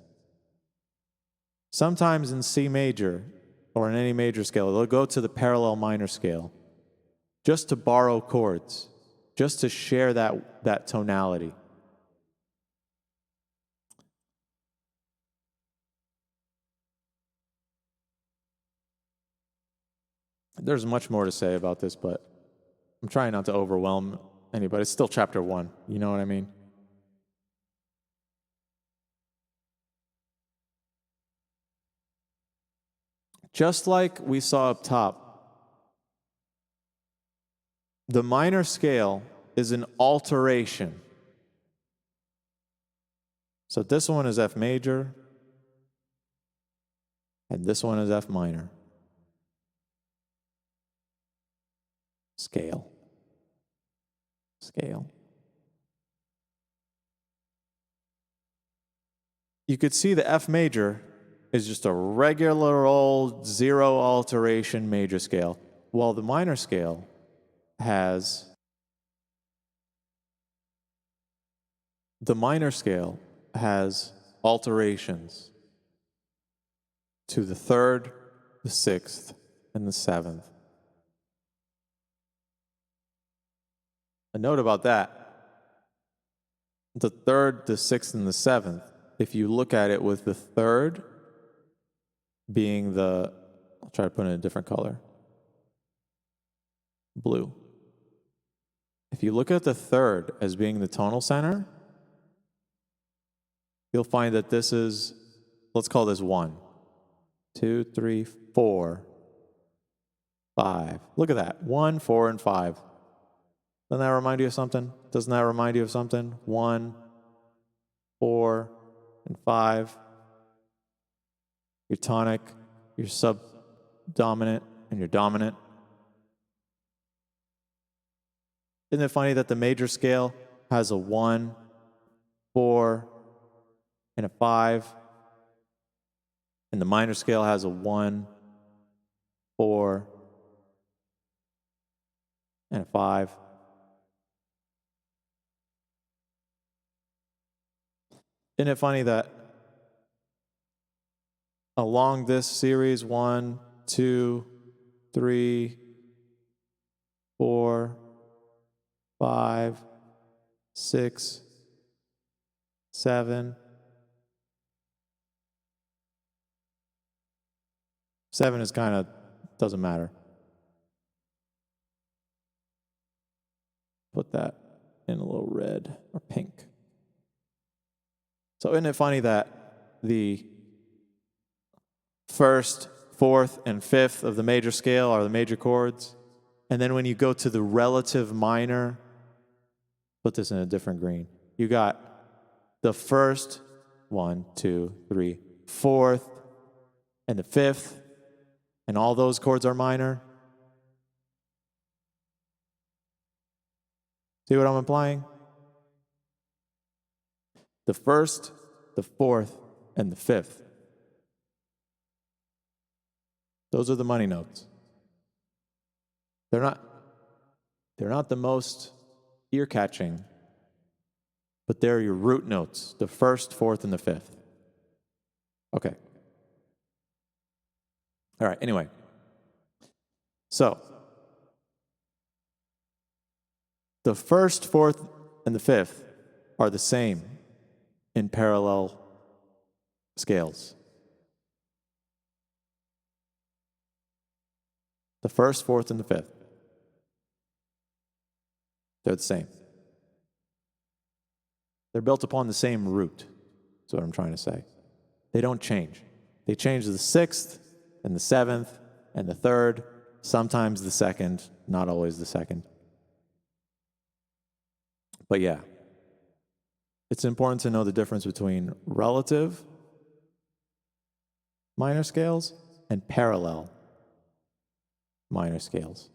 Sometimes in C major, or in any major scale, they'll go to the parallel minor scale just to borrow chords, just to share that tonality. There's much more to say about this, but I'm trying not to overwhelm anybody. It's still chapter 1, you know what I mean? Just like we saw up top, the minor scale is an alteration. So this one is F major, and this one is F minor. Scale. You could see the F major is just a regular old zero alteration major scale, while the minor scale has alterations to the 3rd, the 6th, and the 7th. A note about that. The 3rd, the 6th, and the 7th, if you look at it with the 3rd being I'll try to put it in a different color. Blue. If you look at the 3rd as being the tonal center, you'll find that this is, let's call this 1, 2, 3, 4, 5. Look at that. 1, 4, and 5. Doesn't that remind you of something? 1, 4, and 5. Your tonic, your subdominant, and your dominant. Isn't it funny that the major scale has a 1, 4, and a 5, and the minor scale has a 1, 4, and a 5? Isn't it funny that along this series, 1, 2, 3, 4, 5, 6, 7. 7 is kind of, doesn't matter. Put that in a little red or pink. So isn't it funny that the 1st, 4th, and 5th of the major scale are the major chords? And then when you go to the relative minor, put this in a different green. You got the 1st, 1, 2, 3, 4th, and the 5th, and all those chords are minor. See what I'm implying? The 1st, the 4th, and the 5th. Those are the money notes. They're not the most ear-catching, but they're your root notes, the first, fourth, and the fifth. Okay. All right, anyway. So, the first, fourth, and the fifth are the same in parallel scales. The first, fourth, and the fifth. They're the same. They're built upon the same root. That's what I'm trying to say. They don't change. They change the sixth and the seventh and the third, sometimes the second, not always the second. But yeah, it's important to know the difference between relative minor scales and parallel minor scales.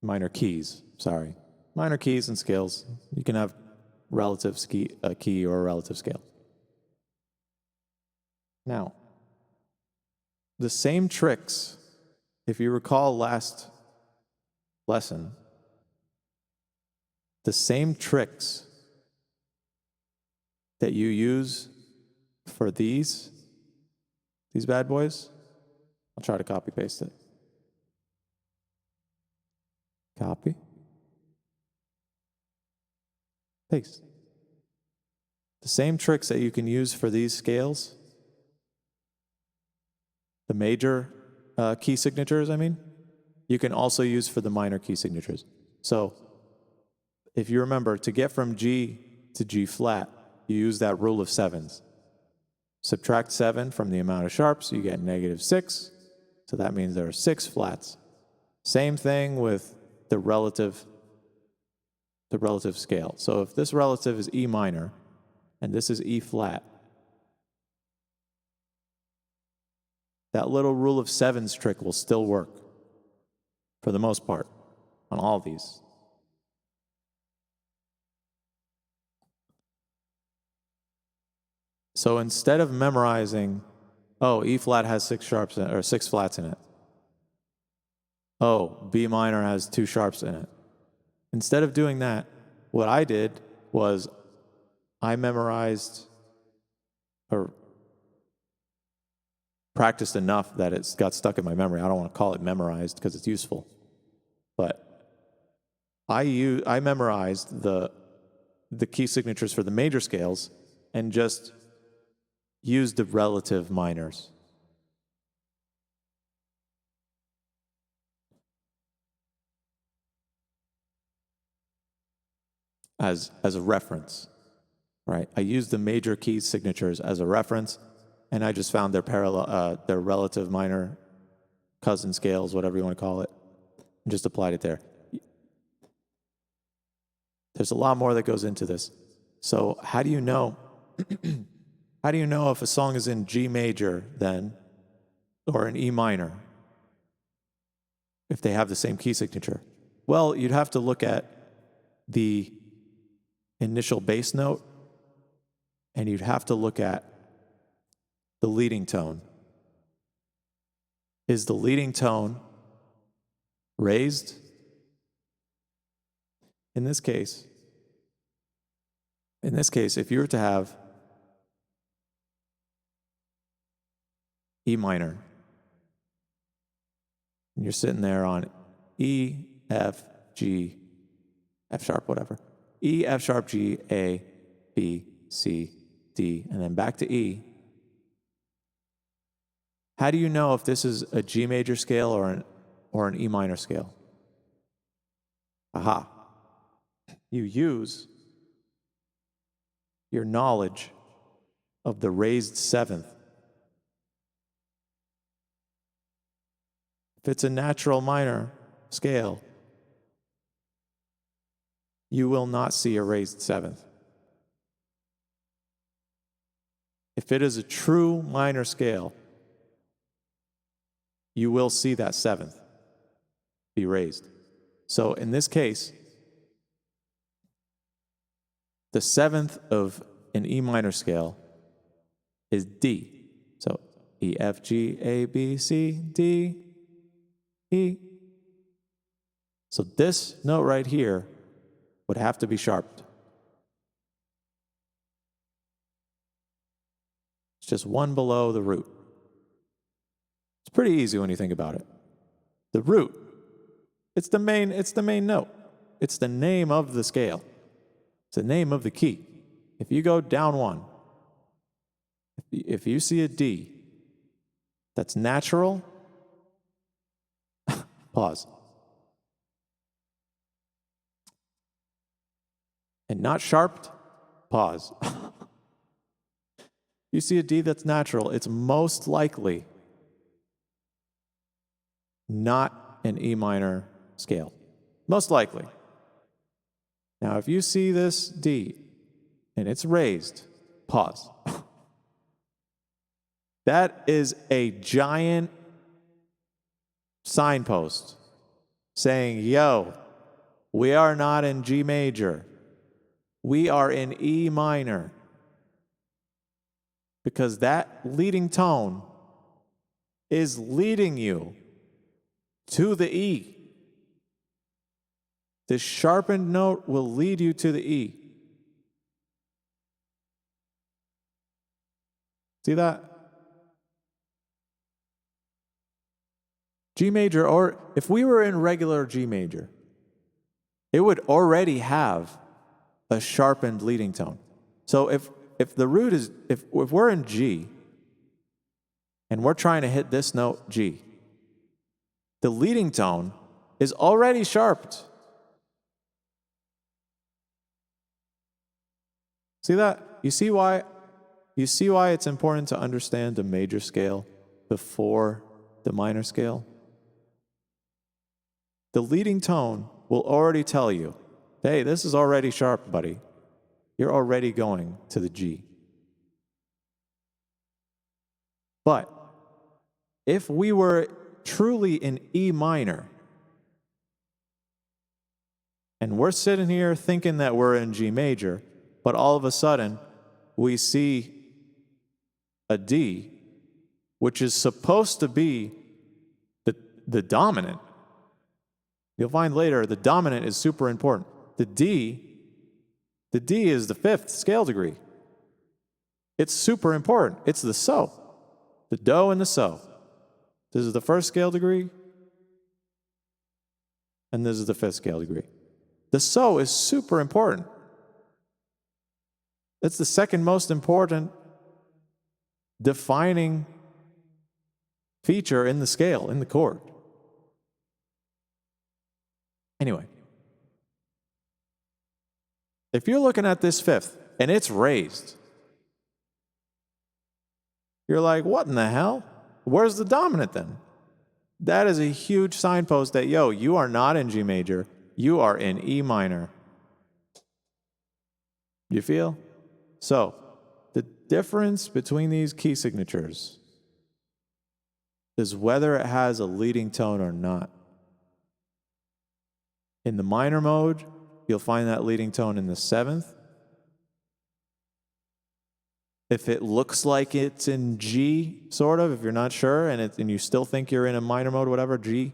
Minor keys, sorry. Minor keys and scales. You can have relative key or a relative scale. Now, the same tricks, if you recall last lesson, the same tricks that you use for these bad boys, I'll try to copy paste it. Copy. Paste. The same tricks that you can use for these scales, the major key signatures, you can also use for the minor key signatures. So, if you remember, to get from G to G flat, you use that rule of sevens. Subtract 7 from the amount of sharps, you get -6. So that means there are 6 flats. Same thing with the relative scale. So if this relative is E minor and this is E flat, that little rule of sevens trick will still work for the most part on all these. So instead of memorizing, oh, E flat has 6 sharps in it, or 6 flats in it. Oh, B minor has 2 sharps in it. Instead of doing that, what I did was I memorized or practiced enough that it got stuck in my memory. I don't want to call it memorized because it's useful. But I memorized the key signatures for the major scales and just used the relative minors. As a reference, right? I used the major key signatures as a reference, and I just found their relative minor cousin scales, whatever you want to call it, and just applied it there. There's a lot more that goes into this. So how do you know? How do you know if a song is in G major then, or in E minor, if they have the same key signature? Well, you'd have to look at the initial bass note, and you'd have to look at the leading tone. Is the leading tone raised? In this case, if you were to have E minor, and you're sitting there on E, F, G, F sharp, whatever. E, F sharp, G, A, B, C, D, and then back to E. How do you know if this is a G major scale or an E minor scale? Aha. You use your knowledge of the raised seventh. If it's a natural minor scale, you will not see a raised seventh. If it is a true minor scale, you will see that seventh be raised. So in this case, the seventh of an E minor scale is D. So E, F, G, A, B, C, D, E. So this note right here would have to be sharped. It's just one below the root. It's pretty easy when you think about it. The root, it's the main note. It's the name of the scale. It's the name of the key. If you go down one, if you see a D that's natural, pause. And not sharped, pause. You see a D that's natural, it's most likely not an E minor scale. Most likely. Now, if you see this D and it's raised, pause. That is a giant signpost saying, yo, we are not in G major. We are in E minor. Because that leading tone is leading you to the E. This sharpened note will lead you to the E. See that? G major, or if we were in regular G major, it would already have a sharpened leading tone. So if the root is, if we're in G and we're trying to hit this note G, the leading tone is already sharped. See that? You see why it's important to understand the major scale before the minor scale? The leading tone will already tell you, hey, this is already sharp, buddy. You're already going to the G. But if we were truly in E minor, and we're sitting here thinking that we're in G major, but all of a sudden we see a D, which is supposed to be the dominant. You'll find later the dominant is super important. The D is the fifth scale degree. It's super important. It's the so. The do and the so. This is the first scale degree, and this is the fifth scale degree. The so is super important. It's the second most important defining feature in the scale, in the chord. Anyway, if you're looking at this fifth and it's raised, you're like, what in the hell? Where's the dominant then? That is a huge signpost that, yo, you are not in G major, you are in E minor. You feel? So, the difference between these key signatures is whether it has a leading tone or not. In the minor mode, you'll find that leading tone in the seventh. If it looks like it's in G, sort of, if you're not sure, and you still think you're in a minor mode, whatever, G,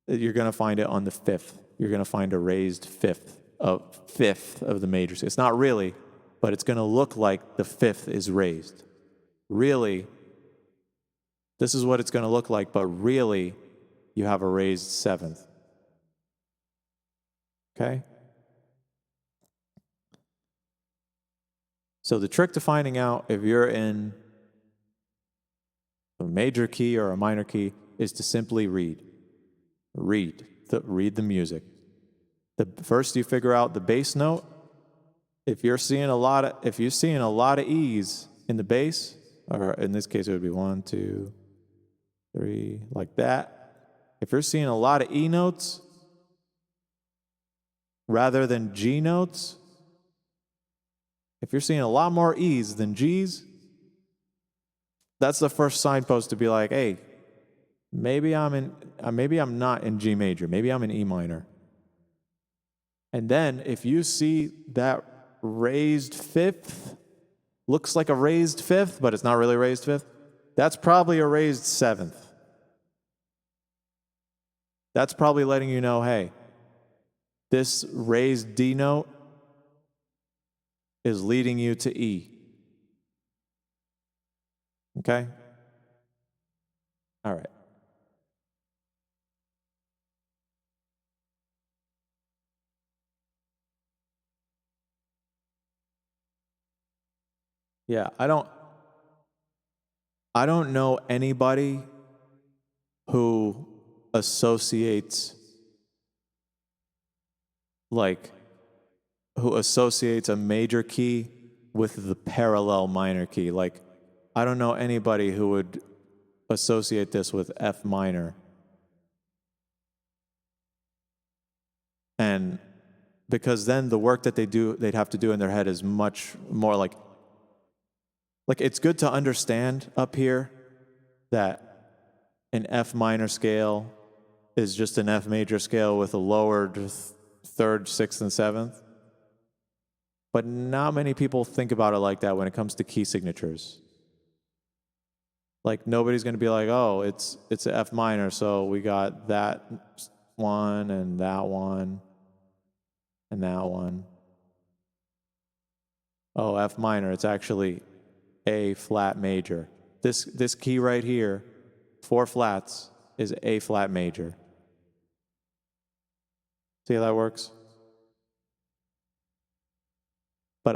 you're going to find it on the fifth. You're going to find a raised fifth of the major scale. It's not really, but it's going to look like the fifth is raised. Really, this is what it's going to look like, but really, you have a raised seventh. Okay? So the trick to finding out if you're in a major key or a minor key is to simply read. Read the music. First you figure out the bass note. If you're seeing a lot of E's in the bass, or in this case it would be 1, 2, 3, like that. If you're seeing a lot of E notes rather than G notes, if you're seeing a lot more E's than G's, that's the first signpost to be like, hey, maybe I'm not in G major, maybe I'm in E minor. And then if you see that raised fifth, looks like a raised fifth, but it's not really a raised fifth, that's probably a raised seventh. that's probably letting you know, hey, this raised D note is leading you to E. Okay? All right. Yeah, I don't know anybody who associates a major key with the parallel minor key. Like, I don't know anybody who would associate this with F minor. And because then the work that they'd have to do in their head is much more like it's good to understand up here that an F minor scale is just an F major scale with a lowered third, sixth, and seventh. But not many people think about it like that when it comes to key signatures. Like, nobody's going to be like, oh, it's an F minor, so we got that one and that one and that one. Oh, F minor, it's actually A flat major. This key right here, 4 flats, is A flat major. See how that works? But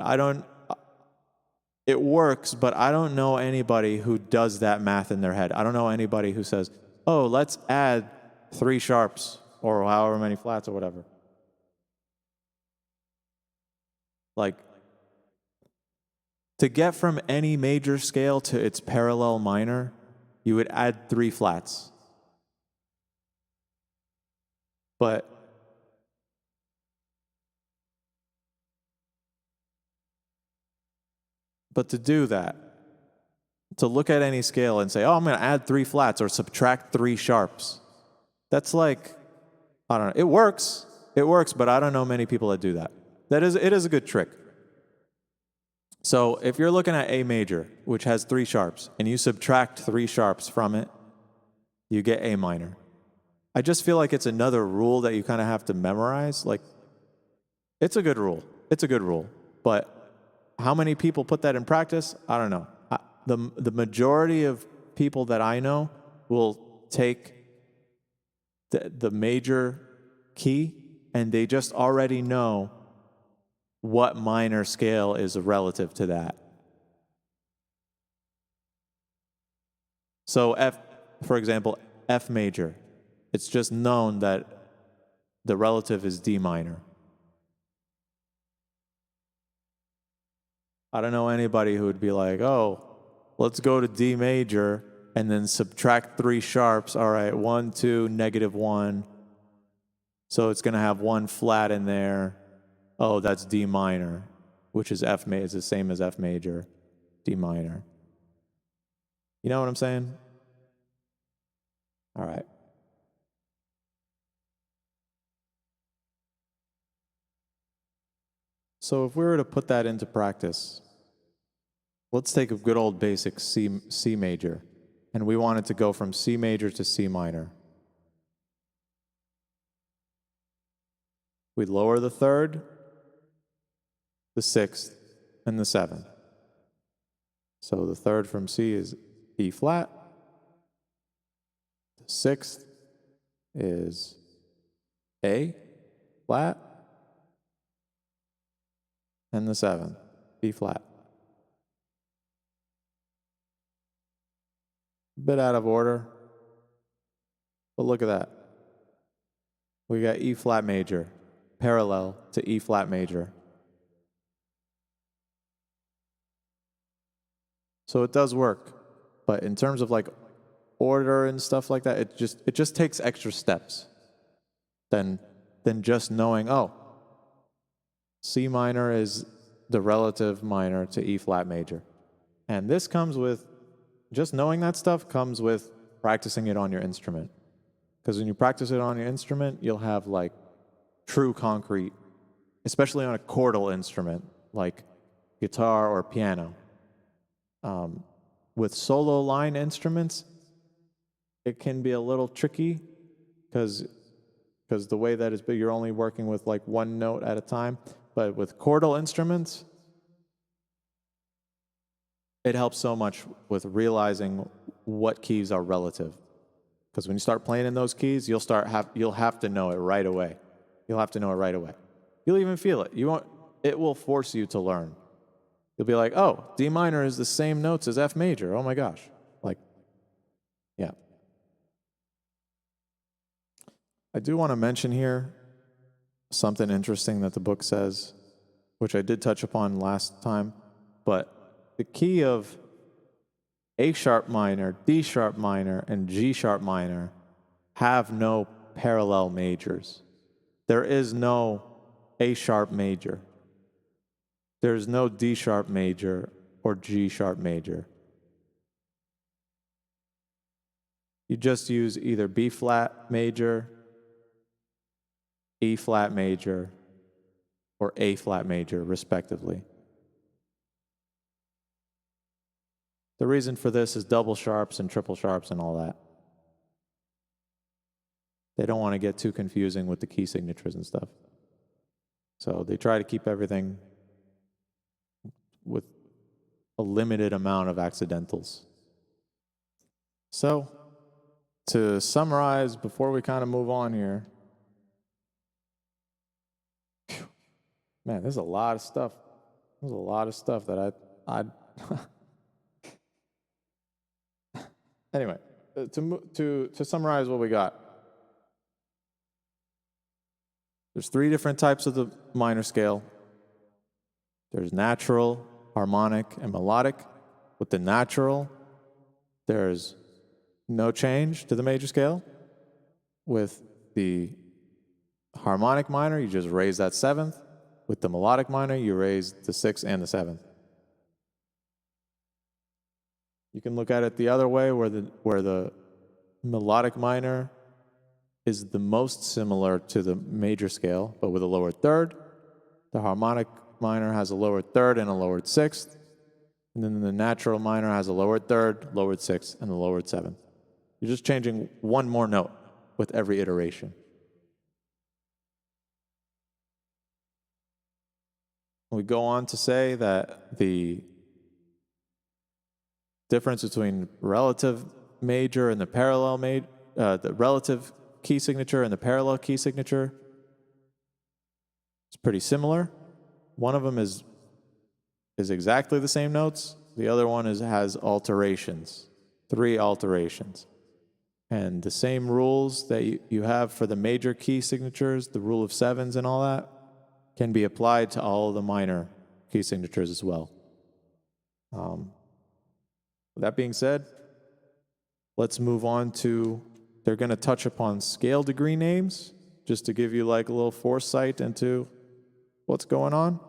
it works, but I don't know anybody who does that math in their head. I don't know anybody who says, oh, let's add 3 sharps or however many flats or whatever. Like, to get from any major scale to its parallel minor, you would add 3 flats. But to do that, to look at any scale and say, oh, I'm going to add 3 flats or subtract 3 sharps, that's like, I don't know. It works, but I don't know many people that do that. It is a good trick. So if you're looking at A major, which has 3 sharps, and you subtract 3 sharps from it, you get A minor. I just feel like it's another rule that you kind of have to memorize. Like, it's a good rule. But how many people put that in practice? I don't know. The majority of people that I know will take the major key, and they just already know what minor scale is relative to that. So for example, F major, it's just known that the relative is D minor. I don't know anybody who would be like, oh, let's go to D major and then subtract 3 sharps. All right, 1, 2, -1. So it's going to have 1 flat in there. Oh, that's D minor, which is is the same as F major, D minor. You know what I'm saying? All right. So if we were to put that into practice, let's take a good old basic C major, and we want it to go from C major to C minor. We'd lower the third, the sixth, and the seventh. So the third from C is E flat. The sixth is A flat. And the seventh, B flat. A bit out of order, but look at that. We got E flat major, parallel to E flat major. So it does work, but in terms of like order and stuff like that, it just takes extra steps than just knowing, oh, C minor is the relative minor to E flat major. And this comes with, just knowing that stuff comes with practicing it on your instrument. Because when you practice it on your instrument, you'll have like true concrete, especially on a chordal instrument like guitar or piano. With solo line instruments, it can be a little tricky because because the way that it's big, you're only working with like one note at a time. But with chordal instruments, it helps so much with realizing what keys are relative. Because when you start playing in those keys, you'll have to know it right away. You'll have to know it right away. You'll even feel it. It will force you to learn. You'll be like, oh, D minor is the same notes as F major. Oh my gosh. Like, yeah. I do want to mention here something interesting that the book says, which I did touch upon last time, but the key of A sharp minor, D sharp minor, and G sharp minor have no parallel majors. There is no A sharp major. There's no D sharp major or G sharp major. You just use either B flat major, E flat major, or A flat major, respectively. The reason for this is double sharps and triple sharps and all that. They don't want to get too confusing with the key signatures and stuff. So they try to keep everything with a limited amount of accidentals. So, to summarize before we kind of move on here, man, there's a lot of stuff. There's a lot of stuff that I anyway, to summarize what we got. There's 3 different types of the minor scale. There's natural, harmonic, and melodic. With the natural, there's no change to the major scale. With the harmonic minor, you just raise that 7th. With the melodic minor, you raise the 6th and the 7th. You can look at it the other way, where the melodic minor is the most similar to the major scale, but with a lower third. The harmonic minor has a lower third and a lowered 6th. And then the natural minor has a lowered third, lowered 6th, and a lowered 7th. You're just changing one more note with every iteration. We go on to say that the difference between relative major and the parallel major, the relative key signature and the parallel key signature, is pretty similar. One of them is exactly the same notes. The other one has alterations, 3 alterations. And the same rules that you have for the major key signatures, the rule of 7s and all that, can be applied to all of the minor key signatures as well. With that being said, let's move on to, they're going to touch upon scale degree names, just to give you like a little foresight into what's going on.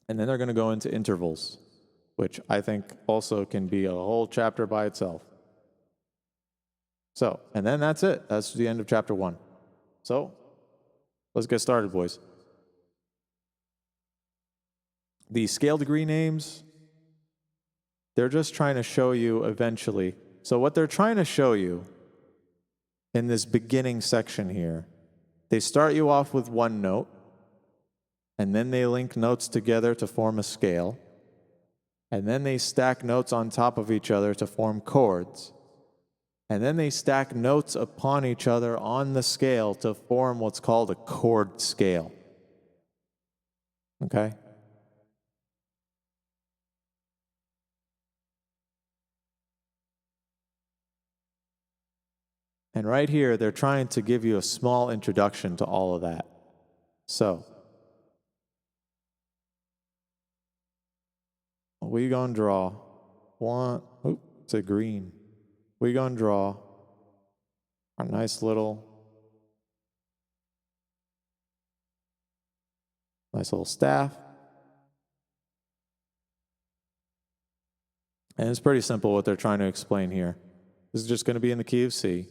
And then they're going to go into intervals, which I think also can be a whole chapter by itself. So, and then that's it. That's the end of chapter 1. So, let's get started, boys. The scale degree names, they're just trying to show you eventually. So what they're trying to show you in this beginning section here, they start you off with one note, and then they link notes together to form a scale, and then they stack notes on top of each other to form chords, and then they stack notes upon each other on the scale to form what's called a chord scale. Okay? And right here, they're trying to give you a small introduction to all of that. So, we gonna draw one, it's a green. We gonna draw our nice little staff. And it's pretty simple what they're trying to explain here. This is just going to be in the key of C.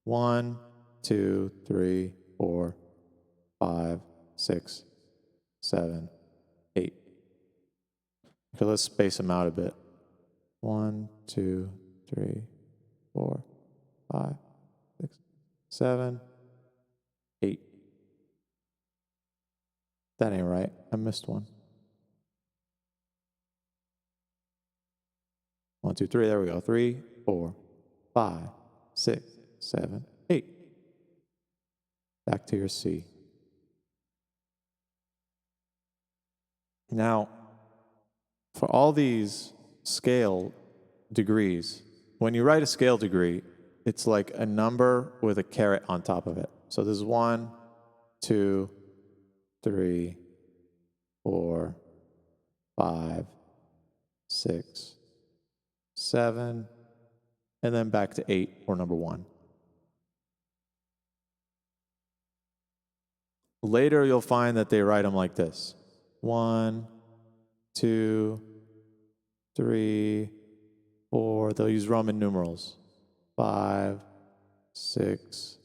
1, 2, 3, 4, 5, 6, 7, 8. Okay, let's space them out a bit. 1, 2, 3, 4, 5, 6, 7, 8. That ain't right. I missed one. 1, 2, 3. There we go. 3, 4, 5, 6, 7, 8. Back to your C. Now, for all these scale degrees, when you write a scale degree, it's like a number with a caret on top of it. So this is 1, 2, 3, 4, 5, 6, 7, and then back to 8 or number 1. Later, you'll find that they write them like this. 1, 2, 3, 4. They'll use Roman numerals. 5, 6,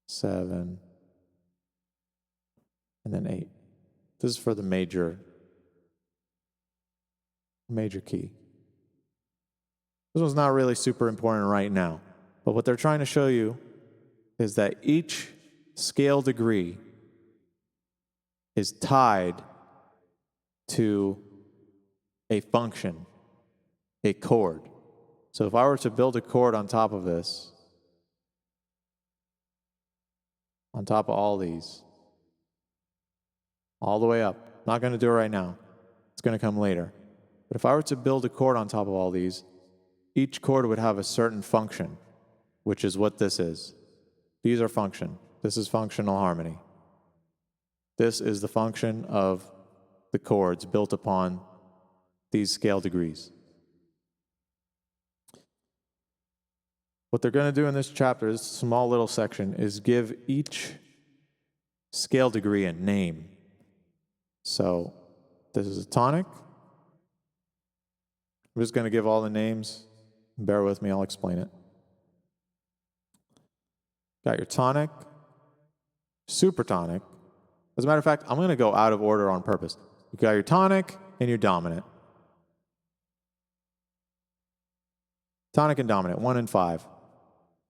7, and then 8. This is for the major key. This one's not really super important right now, but what they're trying to show you is that each scale degree is tied to a function, a chord. So if I were to build a chord on top of this, on top of all these, all the way up, not going to do it right now. It's going to come later. But if I were to build a chord on top of all these, each chord would have a certain function, which is what this is. These are function. This is functional harmony. This is the function of the chords built upon these scale degrees. What they're going to do in this chapter, this small little section, is give each scale degree a name. So this is a tonic. I'm just going to give all the names. Bear with me, I'll explain it. Got your tonic, supertonic. As a matter of fact, I'm going to go out of order on purpose. You got your tonic and your dominant. Tonic and dominant, 1 and 5.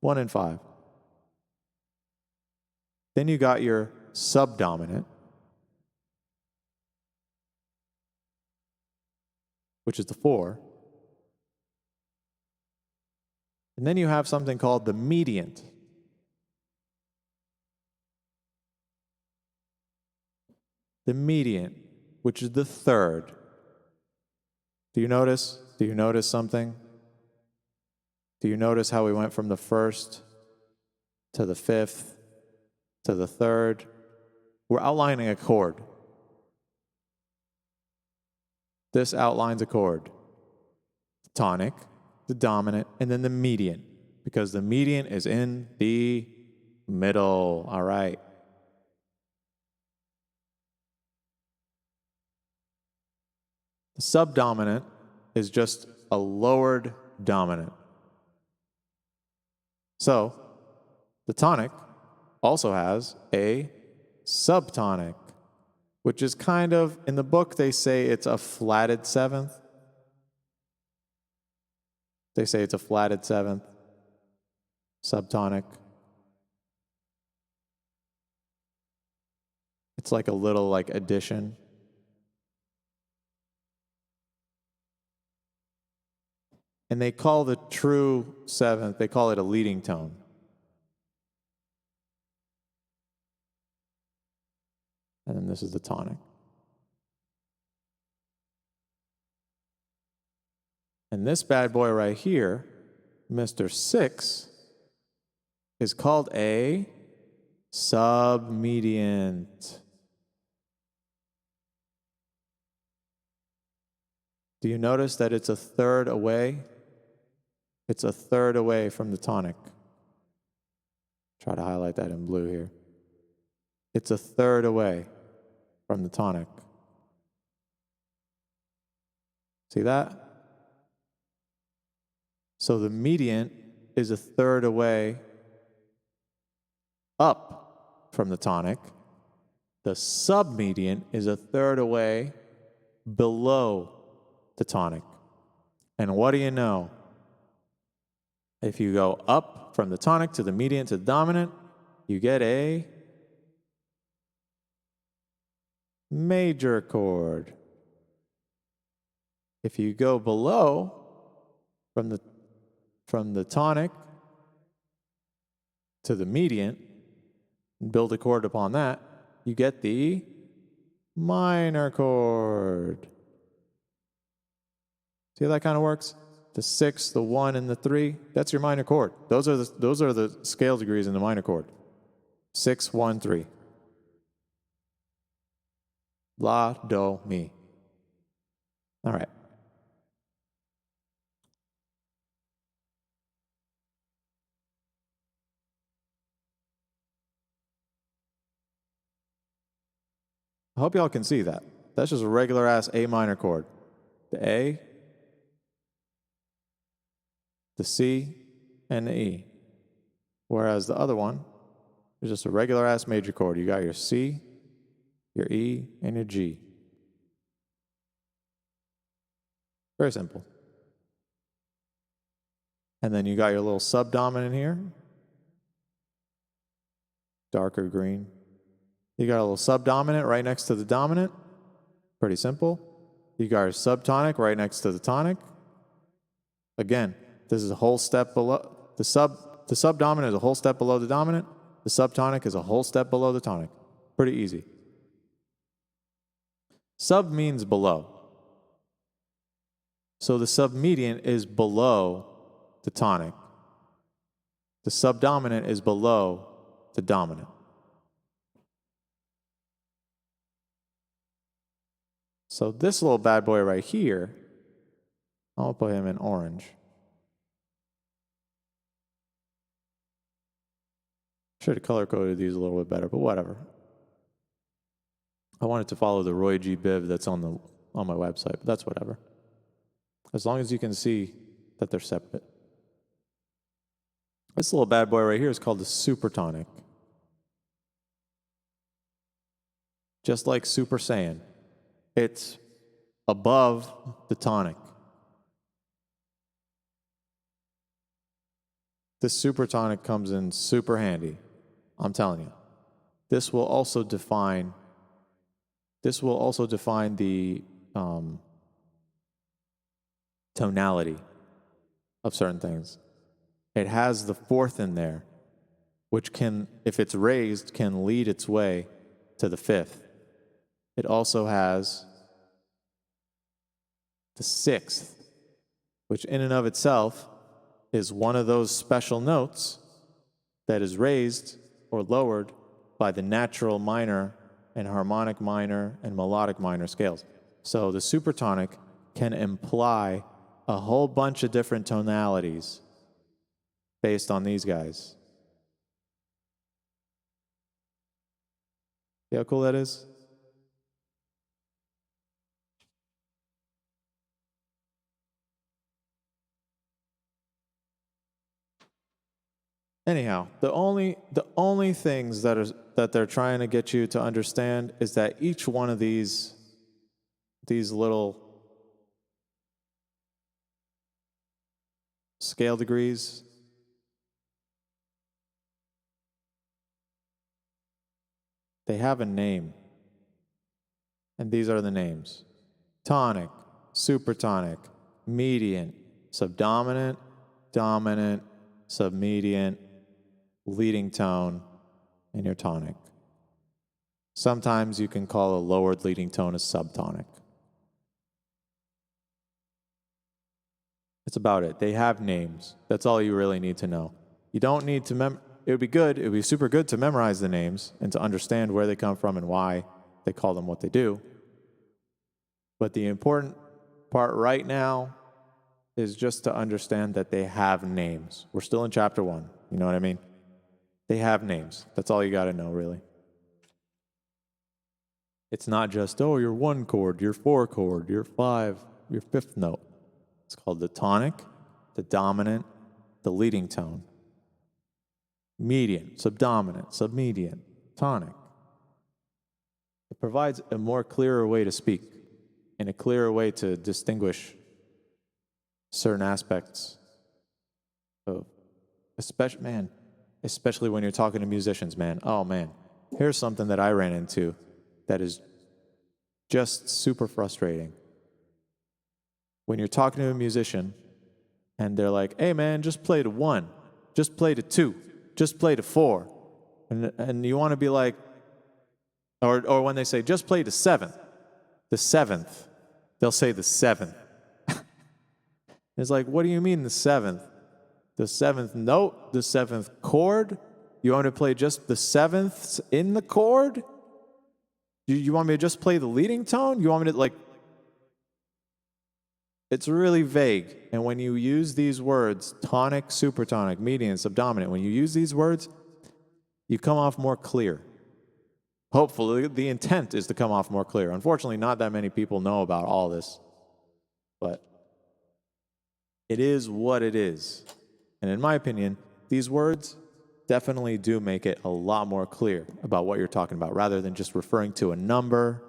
1 and 5. Then you got your subdominant, which is the 4. And then you have something called the mediant. The mediant, which is the 3rd. Do you notice? Do you notice something? Do you notice how we went from the 1st to the 5th to the 3rd? We're outlining a chord. This outlines a chord. The tonic, the dominant, and then the mediant, because the mediant is in the middle. All right. The subdominant is just a lowered dominant. So, the tonic also has a subtonic, which is kind of, in the book they say it's a flatted 7th. They say it's a flatted 7th, subtonic. It's like a little like addition. And they call the true 7th, they call it a leading tone. And then this is the tonic. And this bad boy right here, Mr. 6, is called a submediant. Do you notice that it's a 3rd away? It's a 3rd away from the tonic. Try to highlight that in blue here. It's a 3rd away from the tonic. See that? So the mediant is a 3rd away up from the tonic. The submediant is a 3rd away below the tonic. And what do you know? If you go up from the tonic to the mediant to the dominant, you get a major chord. If you go below from the tonic to the median and build a chord upon that, you get the minor chord. See how that kind of works? The 6, the 1, and the 3, that's your minor chord. Those are the scale degrees in the minor chord. 6, 1, 3. La, do, mi. All right. I hope y'all can see that. That's just a regular ass A minor chord. The A, the C, and the E. Whereas the other one is just a regular ass major chord. You got your C, your E, and your G. Very simple. And then you got your little subdominant here. Darker green. You got a little subdominant right next to the dominant. Pretty simple. You got your subtonic right next to the tonic. Again, this is a whole step below. The subdominant is a whole step below the dominant. The subtonic is a whole step below the tonic. Pretty easy. Sub means below. So the submedian is below the tonic. The subdominant is below the dominant. So this little bad boy right here, I'll put him in orange. Should have color-coded these a little bit better, but whatever. I wanted to follow the Roy G. Biv that's on my website, but that's whatever. As long as you can see that they're separate. This little bad boy right here is called the supertonic. Just like Super Saiyan. It's above the tonic. This supertonic comes in super handy. I'm telling you. This will also define the tonality of certain things. It has the fourth in there, which can, if it's raised, can lead its way to the fifth. It also has the sixth, which in and of itself is one of those special notes that is raised or lowered by the natural minor and harmonic minor and melodic minor scales. So the supertonic can imply a whole bunch of different tonalities based on these guys. See how cool that is? Anyhow, the only things that they're trying to get you to understand is that each one of these little scale degrees they have a name. And these are the names. Tonic, supertonic, median, subdominant, dominant, submedian, leading tone, and your tonic. Sometimes you can call a lowered leading tone a subtonic. That's about it. They have names. That's all you really need to know. You don't need to it would be super good to memorize the names and to understand where they come from and why they call them what they do. But the important part right now is just to understand that they have names. We're still in chapter 1. You know what I mean? They have names. That's all you got to know, really. It's not just, oh, your 1 chord, your 4 chord, your 5, your 5th note. It's called the tonic, the dominant, the leading tone. Median, subdominant, submedian, tonic. It provides a more clearer way to speak and a clearer way to distinguish certain aspects of, especially, man, especially when you're talking to musicians, man. Oh, man. Here's something that I ran into that is just super frustrating. When you're talking to a musician and they're like, hey, man, just play to 1, just play to 2, just play to 4. And you want to be like, or when they say, just play to 7th, the 7th, they'll say the 7th. It's like, what do you mean the 7th? The 7th note, the 7th chord? You want me to play just the 7ths in the chord? You want me to just play the leading tone? You want me to, like... It's really vague. And when you use these words, tonic, supertonic, median, subdominant, when you use these words, you come off more clear. Hopefully, the intent is to come off more clear. Unfortunately, not that many people know about all this. But it is what it is. And in my opinion, these words definitely do make it a lot more clear about what you're talking about, rather than just referring to a number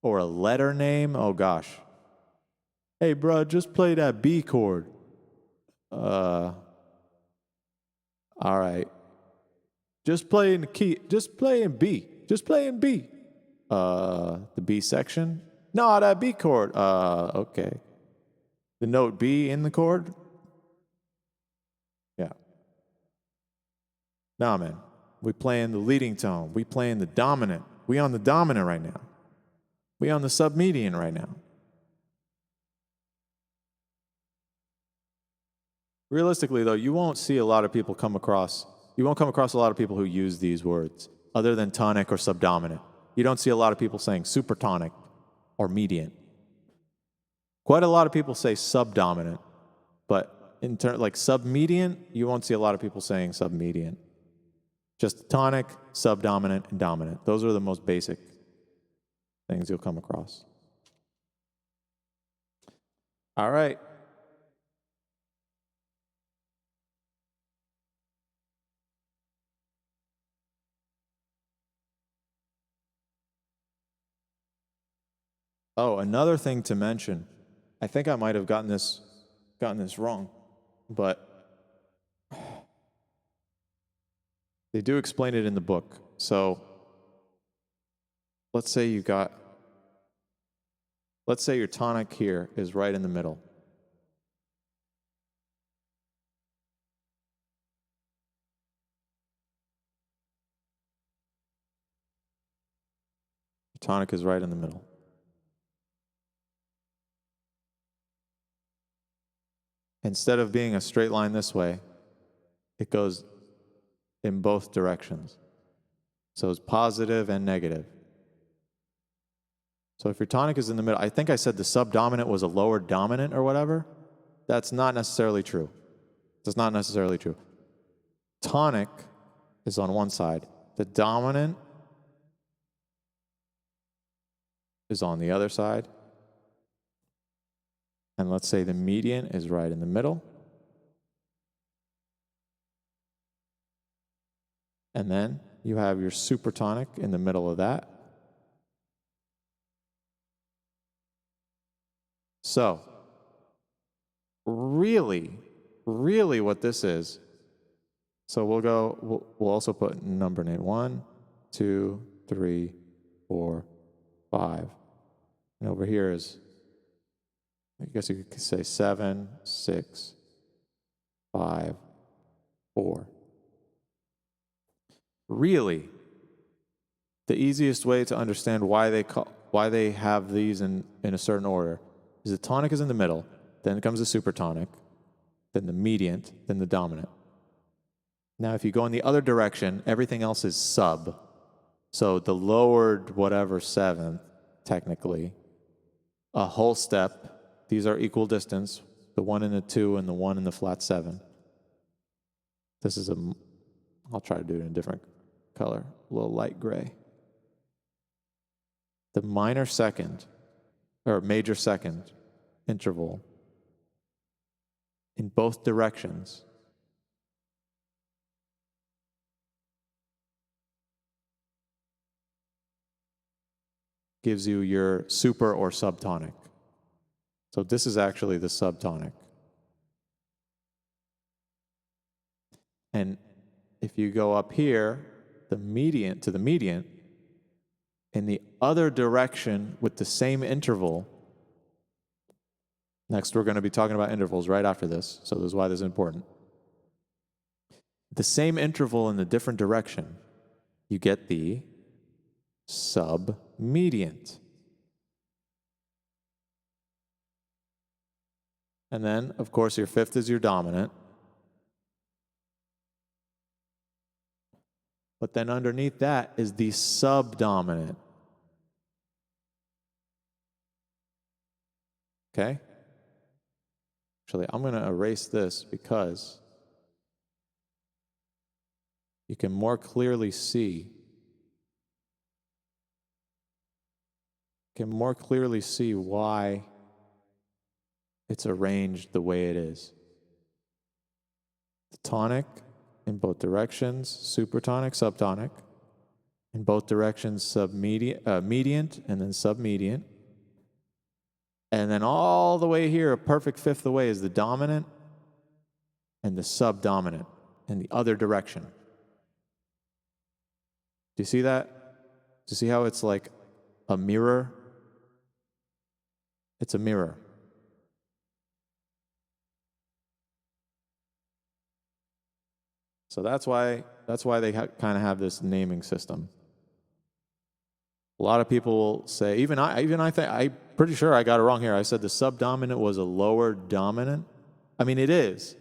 or a letter name. Oh, gosh. Hey, bro, just play that B chord. All right. Just play in the key. Just play in B. Just play in B. The B section? No, that B chord. Okay. The note B in the chord? Yeah. Nah, man. We playing the leading tone. We playing the dominant. We on the dominant right now. We on the submedian right now. Realistically, though, you won't see a lot of people come across a lot of people who use these words, other than tonic or subdominant. You don't see a lot of people saying supertonic or median. Quite a lot of people say subdominant, but like submedian, you won't see a lot of people saying submedian. Just tonic, subdominant, and dominant. Those are the most basic things you'll come across. All right. Oh, another thing to mention. I think I might have gotten this wrong, but they do explain it in the book. So let's say your tonic here is right in the middle. Your tonic is right in the middle. Instead of being a straight line this way, it goes in both directions. So it's positive and negative. So if your tonic is in the middle, I think I said the subdominant was a lower dominant or whatever. That's not necessarily true. That's not necessarily true. Tonic is on one side. The dominant is on the other side. And let's say the median is right in the middle. And then you have your supertonic in the middle of that. So, really what this is, so we'll also put number name 1, 2, 3, 4, 5. And over here is, I guess you could say 7, 6, 5, 4. Really, the easiest way to understand why they have these in a certain order is the tonic is in the middle, then comes the supertonic, then the median, then the dominant. Now, if you go in the other direction, everything else is sub. So the lowered whatever 7th, technically, a whole step. These are equal distance, the 1 and the 2 and the 1 and the flat 7. This is I'll try to do it in a different color, a little light gray. The minor second, or major second interval in both directions gives you your super or subtonic. So this is actually the subtonic. And if you go up here, the median to the median, in the other direction with the same interval. Next, we're going to be talking about intervals right after this, so this is why this is important. The same interval in the different direction, you get the submediant. And then, of course, your fifth is your dominant. But then underneath that is the subdominant. Okay? Actually, I'm going to erase this because you can more clearly see why it's arranged the way it is. The tonic in both directions, supertonic, subtonic. In both directions, mediant, and then submediant. And then all the way here, a perfect fifth away, is the dominant and the subdominant in the other direction. Do you see that? Do you see how it's like a mirror? It's a mirror. So that's why they kind of have this naming system. A lot of people will say, I think I'm pretty sure I got it wrong here. I said the subdominant was a lower dominant. I mean, it is,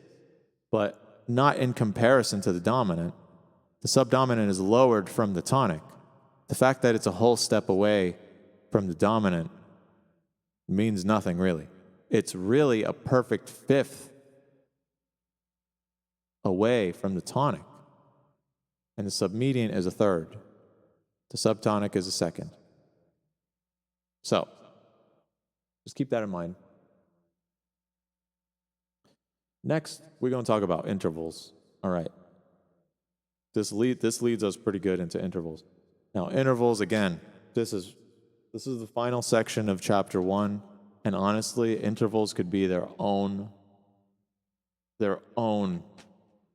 but not in comparison to the dominant. The subdominant is lowered from the tonic. The fact that it's a whole step away from the dominant means nothing, really. It's really a perfect fifth away from the tonic. And the submediant is a third. The subtonic is a second. So, just keep that in mind. Next, we're going to talk about intervals. All right. This leads us pretty good into intervals. Now, intervals, again, this is the final section of chapter 1, and honestly, intervals could be their own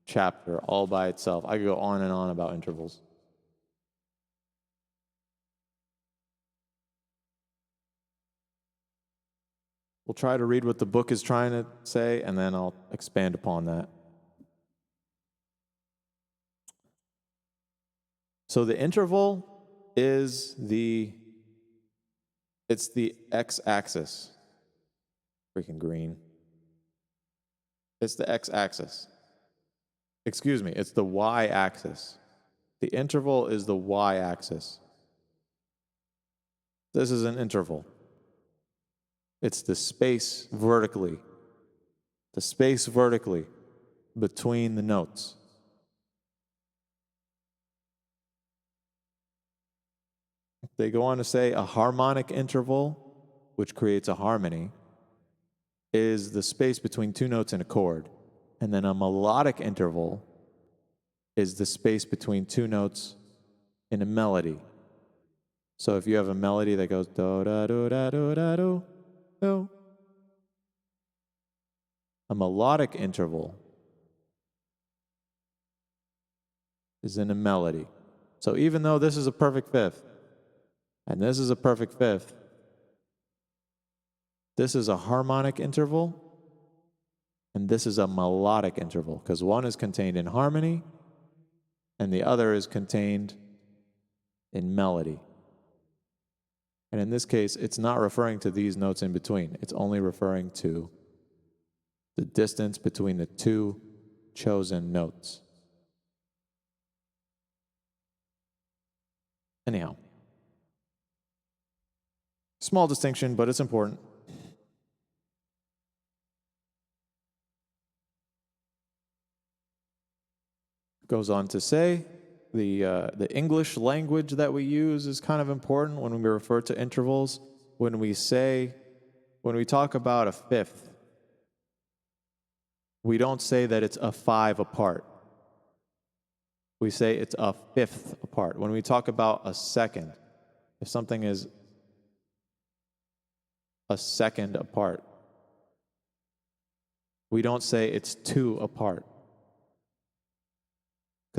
chapter all by itself. I could go on and on about intervals. We'll try to read what the book is trying to say, and then I'll expand upon that. So the interval is the x-axis. Freaking green. It's the x-axis. Excuse me, it's the y-axis. The interval is the y-axis. This is an interval. It's the space vertically between the notes. They go on to say a harmonic interval, which creates a harmony, is the space between two notes in a chord. And then a melodic interval is the space between two notes in a melody. So if you have a melody that goes do da do da do da do do, a melodic interval is in a melody. So even though this is a perfect fifth, and this is a perfect fifth, this is a harmonic interval, and this is a melodic interval, because one is contained in harmony, and the other is contained in melody. And in this case, it's not referring to these notes in between. It's only referring to the distance between the two chosen notes. Anyhow, small distinction, but it's important. Goes on to say the English language that we use is kind of important when we refer to intervals. When we talk about a fifth, we don't say that it's a 5 apart. We say it's a fifth apart. When we talk about a second, if something is a second apart, we don't say it's 2 apart.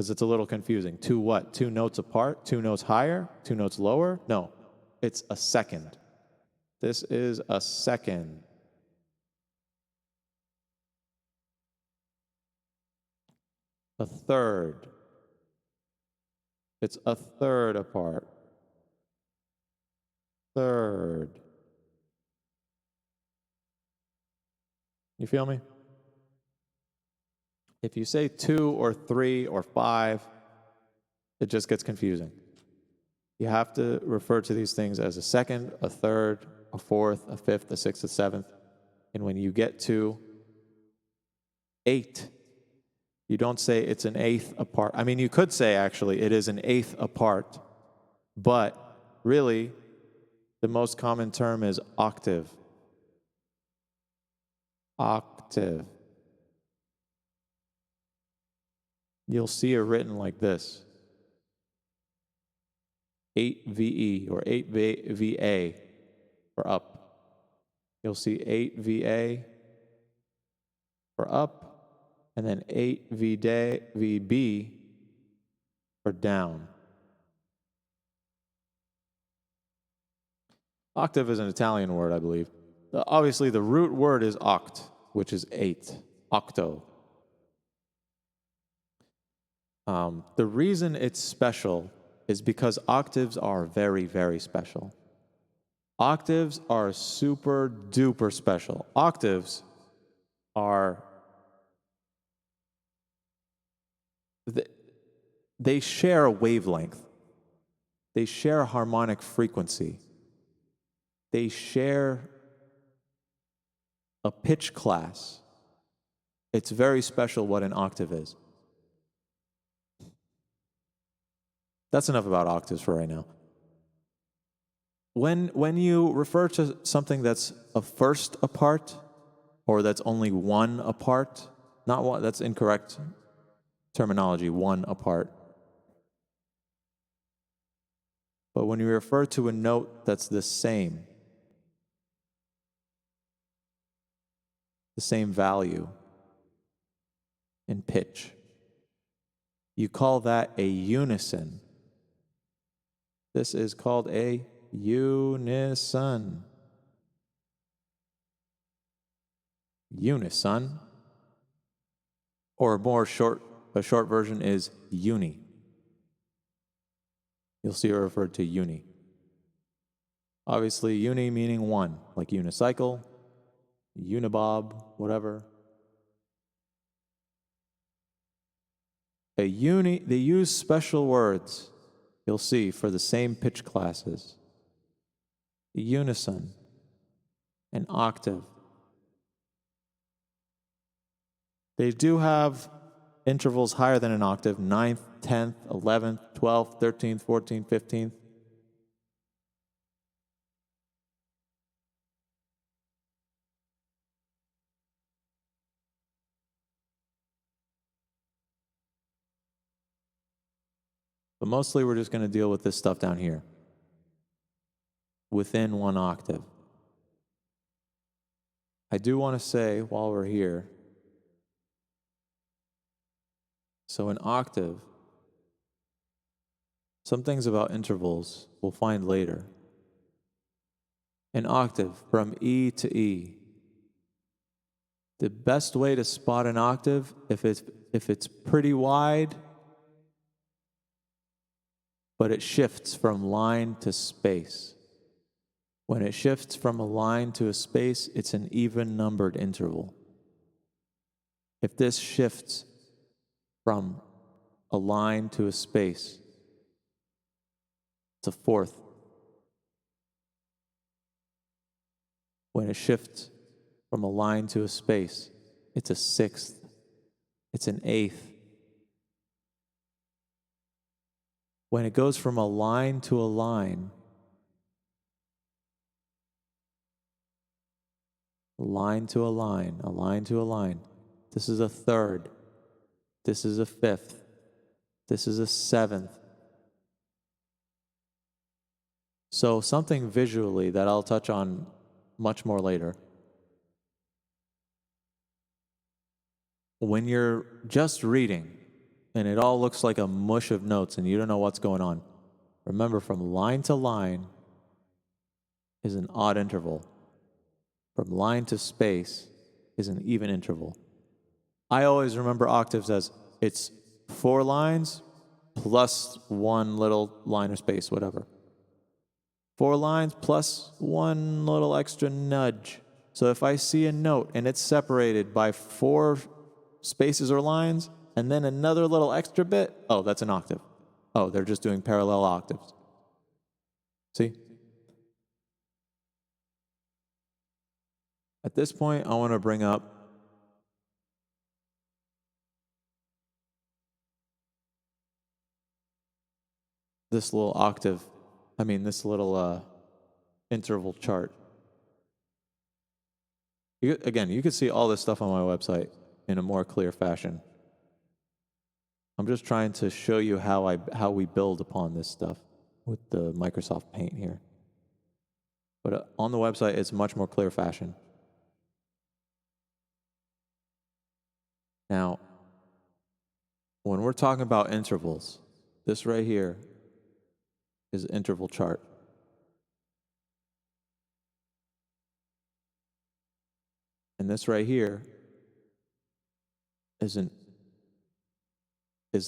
because it's a little confusing. Two what? 2 notes apart? 2 notes higher? 2 notes lower? No, it's a second. This is a second. A third. It's a third apart. Third. You feel me? If you say 2 or 3 or 5, it just gets confusing. You have to refer to these things as a second, a third, a fourth, a fifth, a sixth, a seventh. And when you get to 8, you don't say it's an eighth apart. I mean, you could say actually it is an eighth apart, but really the most common term is octave. Octave. You'll see it written like this. 8 VE or 8 VA for up. You'll see 8 VA for up, and then 8 VB for down. Octave is an Italian word, I believe. Obviously, the root word is oct, which is 8. Octo. The reason it's special is because octaves are very, very special. Octaves are super duper special. Octaves are, they share a wavelength. They share a harmonic frequency. They share a pitch class. It's very special what an octave is. That's enough about octaves for right now. When you refer to something that's a first apart, or that's only one apart, not one, that's incorrect terminology, one apart. But when you refer to a note that's the same value in pitch, you call that a unison. This is called a unison. Unison. Or a short version is uni. You'll see it referred to uni. Obviously, uni meaning one, like unicycle, unibob, whatever. They use special words, you'll see, for the same pitch classes. Unison, an octave. They do have intervals higher than an octave, 9th, 10th, 11th, 12th, 13th, 14th, 15th. But mostly we're just going to deal with this stuff down here, within one octave. I do want to say, while we're here, so an octave, some things about intervals we'll find later. An octave from E to E. The best way to spot an octave, if it's pretty wide, but it shifts from line to space. When it shifts from a line to a space, it's an even-numbered interval. If this shifts from a line to a space, it's a fourth. When it shifts from a line to a space, it's a sixth. It's an eighth. When it goes from a line to a line, a line to a line, a line to a line, this is a third, this is a fifth, this is a seventh. So something visually that I'll touch on much more later. When you're just reading, and it all looks like a mush of notes and you don't know what's going on. Remember, from line to line is an odd interval. From line to space is an even interval. I always remember octaves as it's 4 lines plus 1 little line or space, whatever. 4 lines plus 1 little extra nudge. So if I see a note and it's separated by 4 spaces or lines, and then another little extra bit, oh, that's an octave. Oh, they're just doing parallel octaves. See? At this point, I want to bring up this little this little interval chart. You can see all this stuff on my website in a more clear fashion. I'm just trying to show you how we build upon this stuff with the Microsoft Paint here. But on the website, it's much more clear fashion. Now, when we're talking about intervals, this right here is an interval chart. And this right here is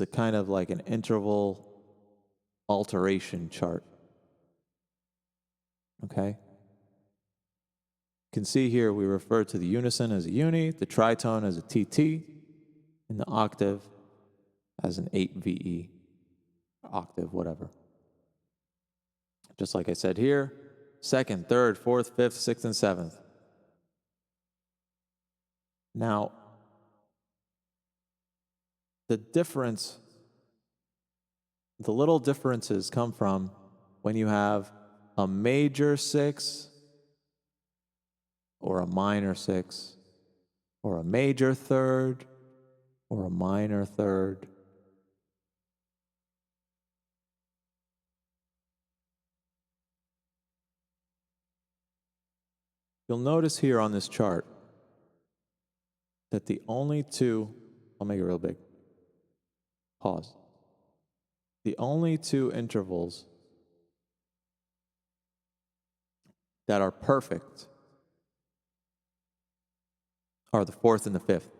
a kind of like an interval alteration chart. Okay? You can see here we refer to the unison as a uni, the tritone as a TT, and the octave as an 8VE, octave, whatever. Just like I said here, 2nd, 3rd, 4th, 5th, 6th, and 7th. Now, the little differences come from when you have a major 6 or a minor 6 or a major 3rd or a minor 3rd. You'll notice here on this chart that the only two, I'll make it real big, pause. The only 2 intervals that are perfect are the 4th and the 5th.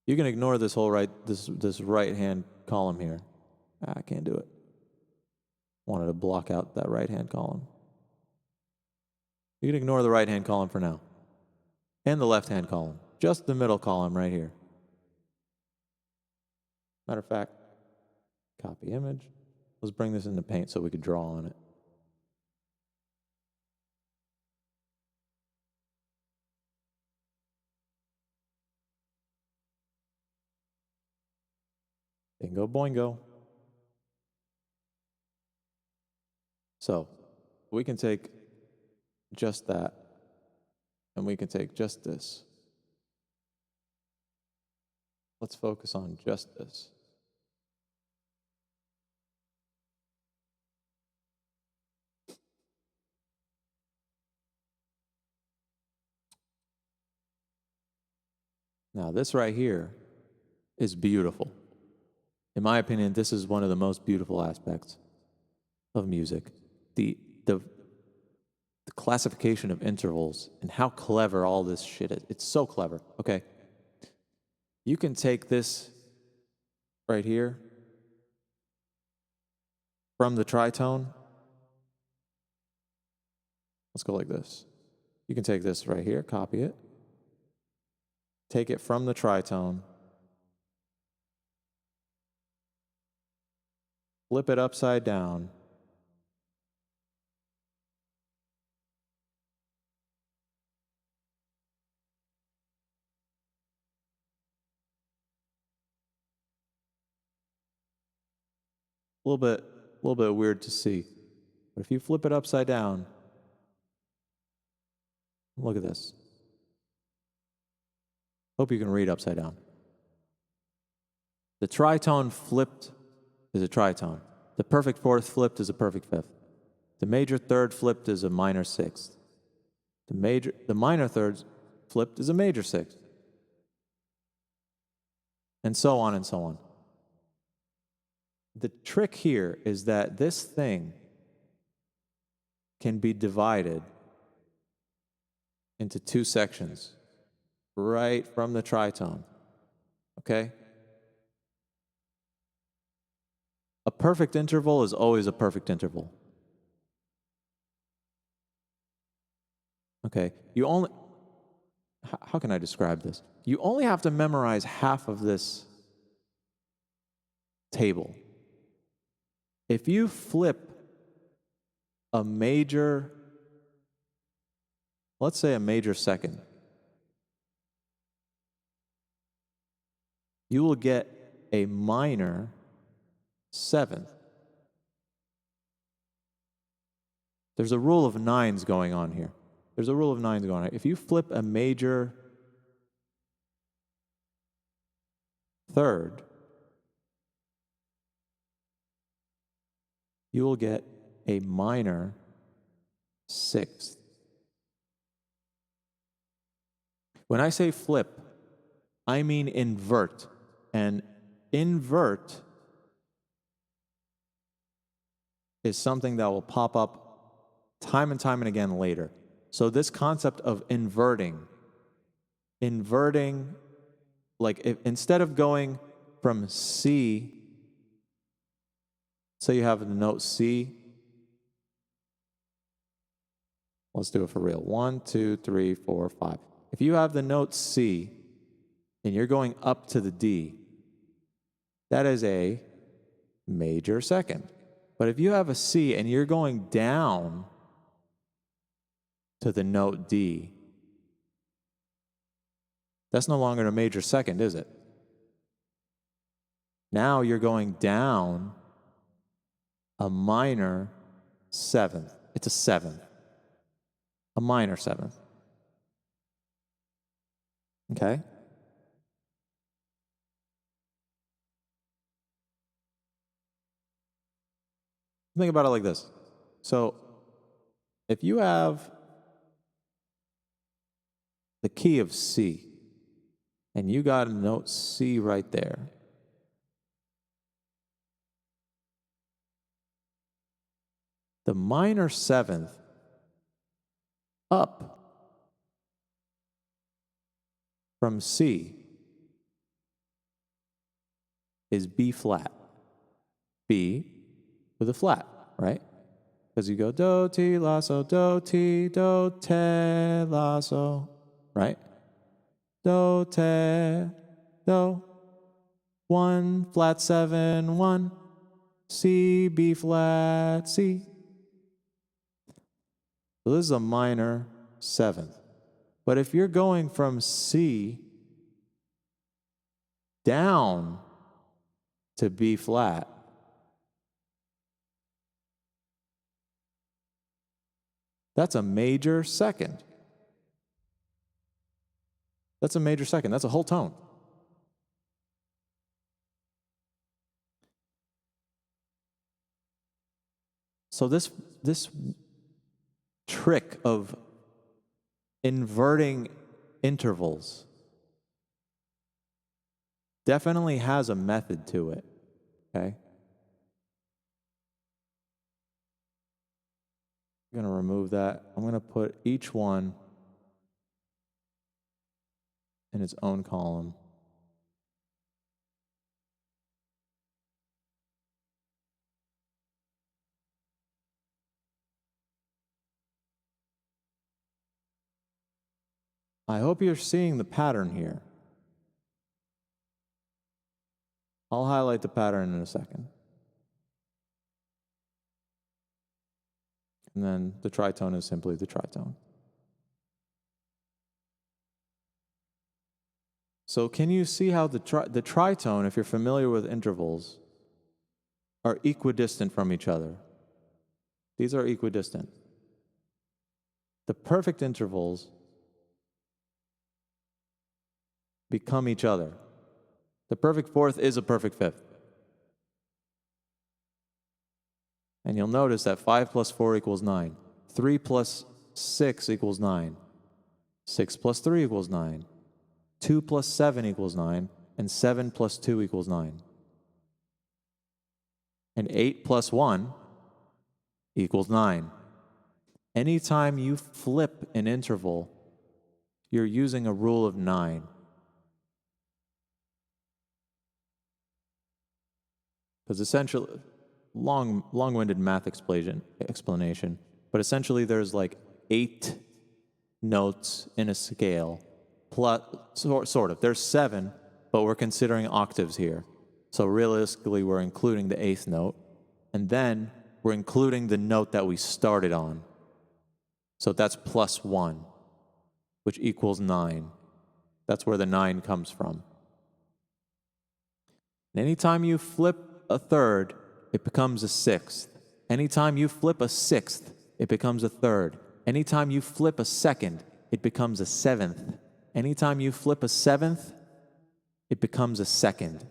You can ignore this whole this right-hand column here. I can't do it. Wanted to block out that right-hand column. You can ignore the right-hand column for now. And the left-hand column. Just the middle column right here. Matter of fact, copy image. Let's bring this into Paint so we could draw on it. Bingo boingo. So, we can take just that, and we can take just this. Let's focus on just this. Now, this right here is beautiful. In my opinion, this is one of the most beautiful aspects of music. The classification of intervals and how clever all this shit is. It's so clever. Okay. You can take this right here from the tritone. Let's go like this. You can take this right here, copy it. Take it from the tritone. Flip it upside down. A little bit weird to see. But if you flip it upside down, look at this. Hope you can read upside down. The tritone flipped is a tritone. The perfect 4th flipped is a perfect 5th. The major 3rd flipped is a minor 6th. The minor 3rd flipped is a major 6th. and so on and so on. The trick here is that this thing can be divided into two sections right from the tritone. Okay? A perfect interval is always a perfect interval. Okay? How can I describe this? You only have to memorize half of this table. If you flip a major, let's say a major second, you will get a minor seventh. There's a rule of nines going on here. If you flip a major third, you will get a minor sixth. When I say flip, I mean invert. And invert is something that will pop up time and time and again later. So this concept of inverting, like instead of going from C, say you have the note C. Let's do it for real. 1, 2, 3, 4, 5. If you have the note C and you're going up to the D, that is a major second. But if you have a C and you're going down to the note D, that's no longer a major second, is it? Now you're going down a minor seventh. It's a seventh. A minor seventh. Okay? Think about it like this. So, if you have the key of C, and you got a note C right there, the minor seventh up from C is B flat. B with a flat, right? Because you go do, ti, la, so, do, ti, do, te, la, so, right? Do, te, do. 1, flat 7, 1. C, B flat, C. So this is a minor seventh. But if you're going from C down to B flat, that's a major second. That's a major second. That's a whole tone. So this trick of inverting intervals definitely has a method to it, okay? I'm going to remove that. I'm going to put each one in its own column. I hope you're seeing the pattern here. I'll highlight the pattern in a second. And then the tritone is simply the tritone. So can you see how the tritone, if you're familiar with intervals, are equidistant from each other? These are equidistant. The perfect intervals become each other. The perfect fourth is a perfect fifth. And you'll notice that 5 plus 4 equals 9. 3 plus 6 equals 9. 6 plus 3 equals 9. 2 plus 7 equals 9. and 7 plus 2 equals 9. And 8 plus 1 equals 9. Anytime you flip an interval, you're using a rule of 9. Because essentially, long-winded math explanation, but essentially there's like 8 notes in a scale, plus, sort of. There's 7, but we're considering octaves here. So realistically, we're including the 8th note, and then we're including the note that we started on. So that's plus 1, which equals 9. That's where the 9 comes from. And anytime you flip a third, it becomes a 6th. Anytime you flip a 6th, it becomes a 3rd. Anytime you flip a 2nd, it becomes a 7th. Anytime you flip a 7th, it becomes a 2nd.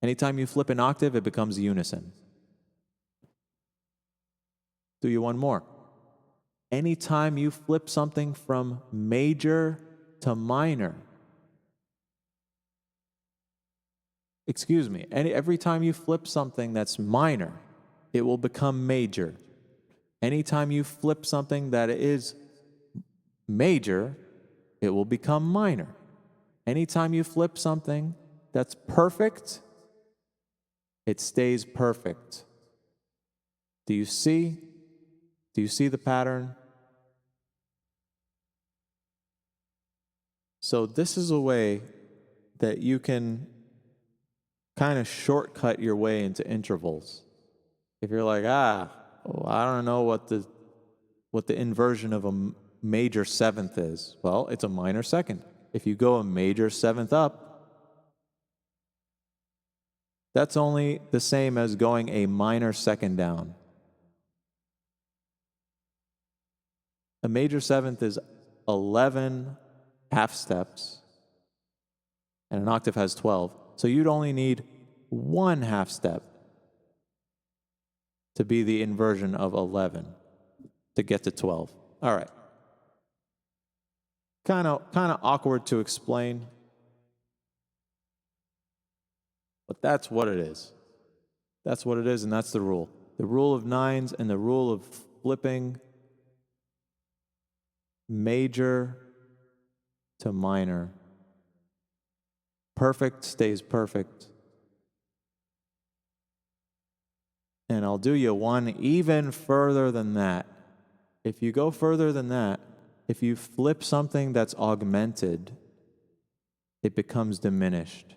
Anytime you flip an octave, it becomes unison. Do you one more? Anytime you flip something from major to minor, every time you flip something that's minor, it will become major. Anytime you flip something that is major, it will become minor. Anytime you flip something that's perfect, it stays perfect. Do you see? Do you see the pattern? So this is a way that you can kind of shortcut your way into intervals. If you're like, I don't know what the inversion of a major 7th is. Well, it's a minor 2nd. If you go a major 7th up, that's only the same as going a minor 2nd down. A major 7th is 11 half steps, and an octave has 12. So you'd only need 1 half step to be the inversion of 11 to get to 12. All right. Kind of awkward to explain, but that's what it is. That's what it is, and that's the rule. The rule of 9s and the rule of flipping major to minor. Perfect stays perfect. And I'll do you one even further than that. If you go further than that, if you flip something that's augmented, it becomes diminished.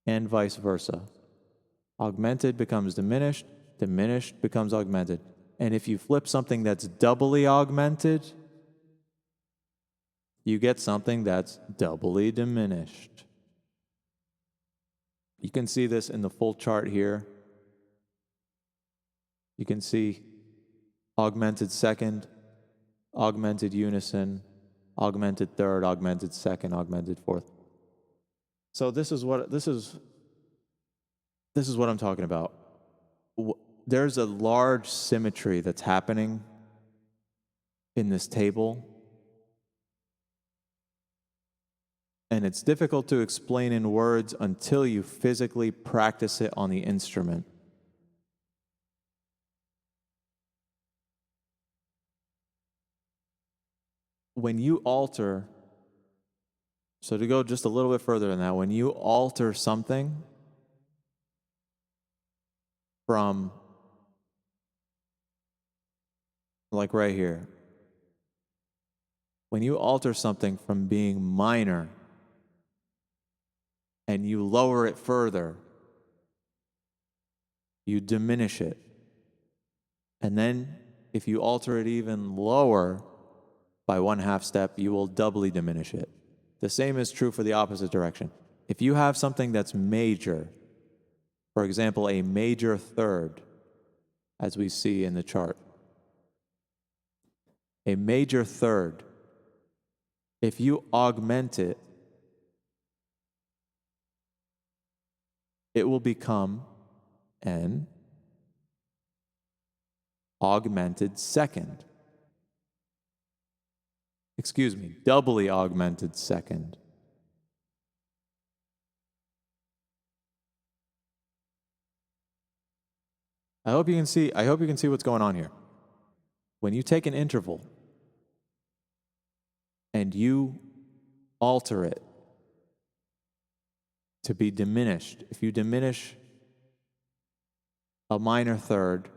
And vice versa. Augmented becomes diminished, diminished becomes augmented. And if you flip something that's doubly augmented, you get something that's doubly diminished. You can see this in the full chart here. You can see augmented 2nd, augmented unison, augmented 3rd, augmented 2nd, augmented 4th. So this is what I'm talking about. There's a large symmetry that's happening in this table, and it's difficult to explain in words until you physically practice it on the instrument. When you alter, so to go just a little bit further than that, when you alter something from, like right here, when you alter something from being minor and you lower it further, you diminish it. And then if you alter it even lower by 1 half step, you will doubly diminish it. The same is true for the opposite direction. If you have something that's major, for example, a major 3rd, as we see in the chart, a major 3rd, if you augment it, it will become an augmented 2nd. doubly augmented second. I hope you can see what's going on here. When you take an interval and you alter it to be diminished, if you diminish a minor third,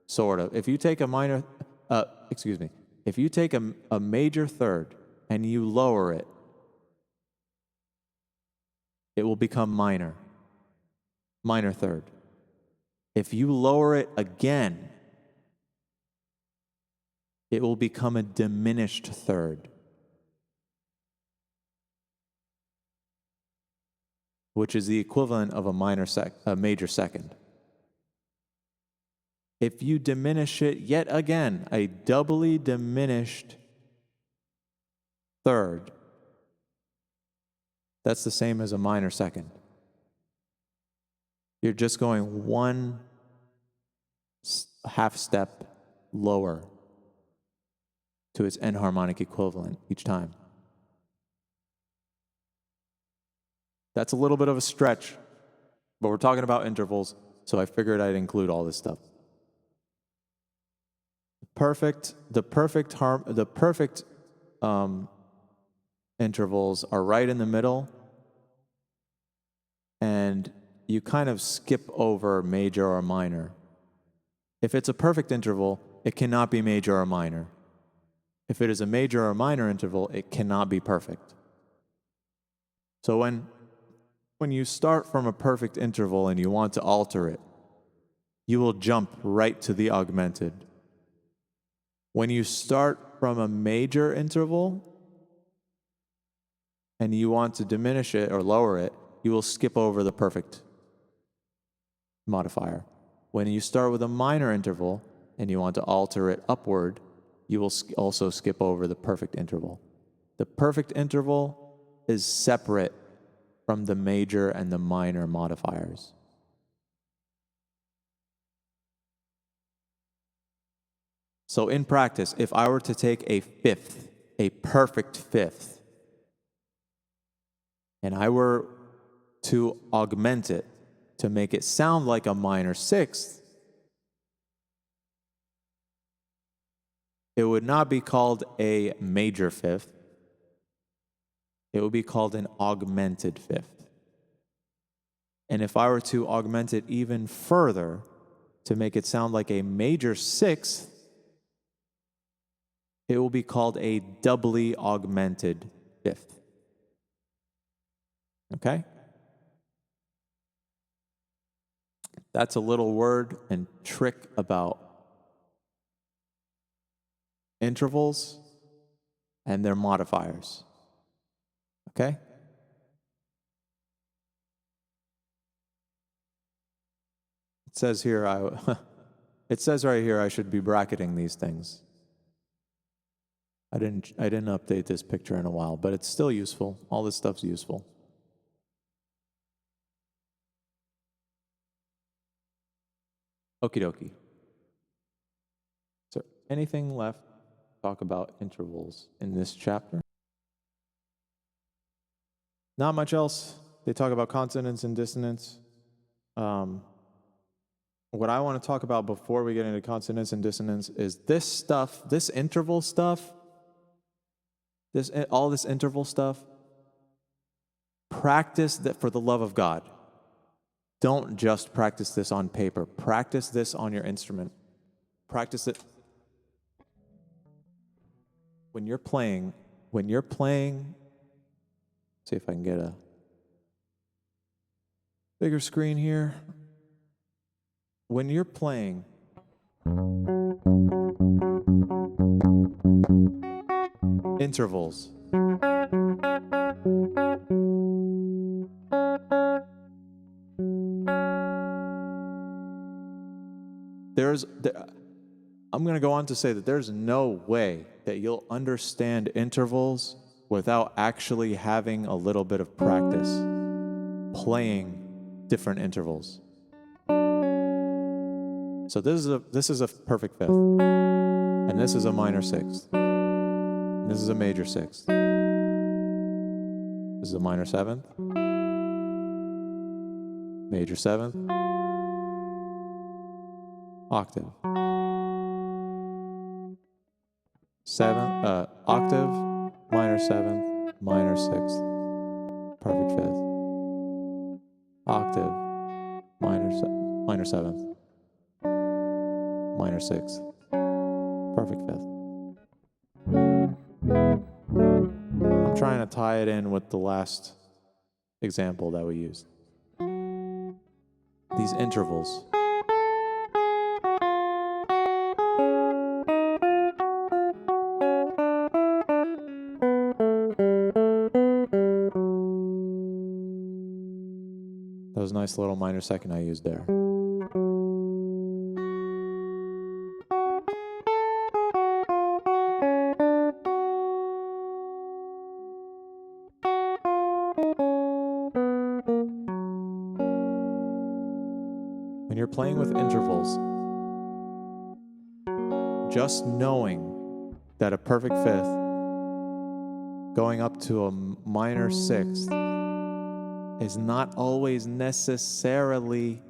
sort of, if you take a minor, if you take a major third and you lower it, it will become minor third. If you lower it again, it will become a diminished third, which is the equivalent of a major second. If you diminish it yet again, a doubly diminished third, that's the same as a minor second. You're just going one half step lower to its enharmonic equivalent each time. That's a little bit of a stretch, but we're talking about intervals, so I figured I'd include all this stuff. The perfect intervals are right in the middle, and you kind of skip over major or minor. If it's a perfect interval, it cannot be major or minor. If it is a major or minor interval, it cannot be perfect. So when you start from a perfect interval and you want to alter it, you will jump right to the augmented. When you start from a major interval and you want to diminish it or lower it, you will skip over the perfect modifier. When you start with a minor interval and you want to alter it upward, you will also skip over the perfect interval. The perfect interval is separate from the major and the minor modifiers. So in practice, if I were to take a fifth, a perfect fifth, and I were to augment it to make it sound like a minor sixth, it would not be called a major fifth. It would be called an augmented fifth. And if I were to augment it even further to make it sound like a major sixth, it will be called a doubly augmented fifth. Okay? That's a little word and trick about intervals and their modifiers. Okay? It says right here I should be bracketing these things. I didn't update this picture in a while, but it's still useful. All this stuff's useful. Okie dokie. Is there anything left to talk about intervals in this chapter? Not much else. They talk about consonants and dissonants. What I want to talk about before we get into consonants and dissonants is this stuff, this interval stuff, all this interval stuff. Practice that for the love of God. Don't just practice this on paper. Practice this on your instrument. Practice it when you're playing. See if I can get a bigger screen here. When you're playing, intervals. I'm going to go on to say that there's no way that you'll understand intervals without actually having a little bit of practice playing different intervals. So this is a perfect fifth, and this is a minor sixth. This is a major sixth. This is a minor seventh. Major seventh. Octave. Seventh, octave, minor seventh, minor sixth, perfect fifth. Octave, minor seventh, minor sixth, perfect fifth. I'm trying to tie it in with the last example that we used. These intervals. That was a nice little minor second I used there. When you're playing with intervals, just knowing that a perfect fifth going up to a minor sixth is not always necessarily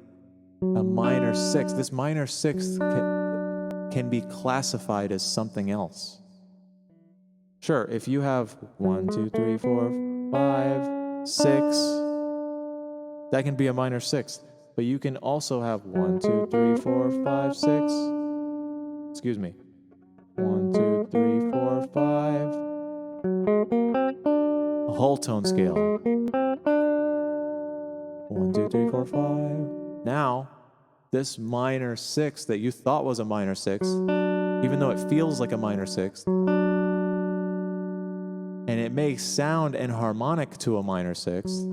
a minor sixth. This minor sixth can be classified as something else. Sure, if you have 1, 2, 3, 4, 5, 6, that can be a minor sixth. But you can also have 1, 2, 3, 4, 5, 6. Excuse me. 1, 2, 3, 4, 5. A whole tone scale. 1, 2, 3, 4, 5. Now, this minor sixth that you thought was a minor sixth, even though it feels like a minor sixth, and it may sound enharmonic to a minor sixth,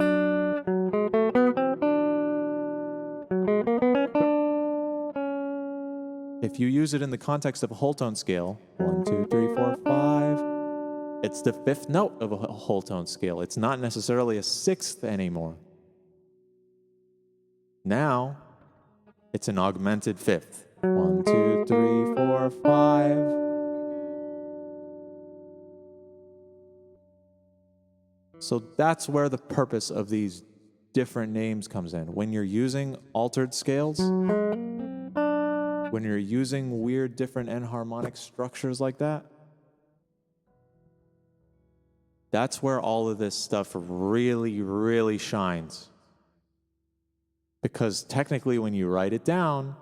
if you use it in the context of a whole tone scale, 1, 2, 3, 4, 5, it's the fifth note of a whole tone scale. It's not necessarily a sixth anymore. Now, it's an augmented fifth. 1, 2, 3, 4, 5. So that's where the purpose of these different names comes in. When you're using altered scales, when you're using weird different enharmonic structures like that, that's where all of this stuff really, really shines. Because technically when you write it down,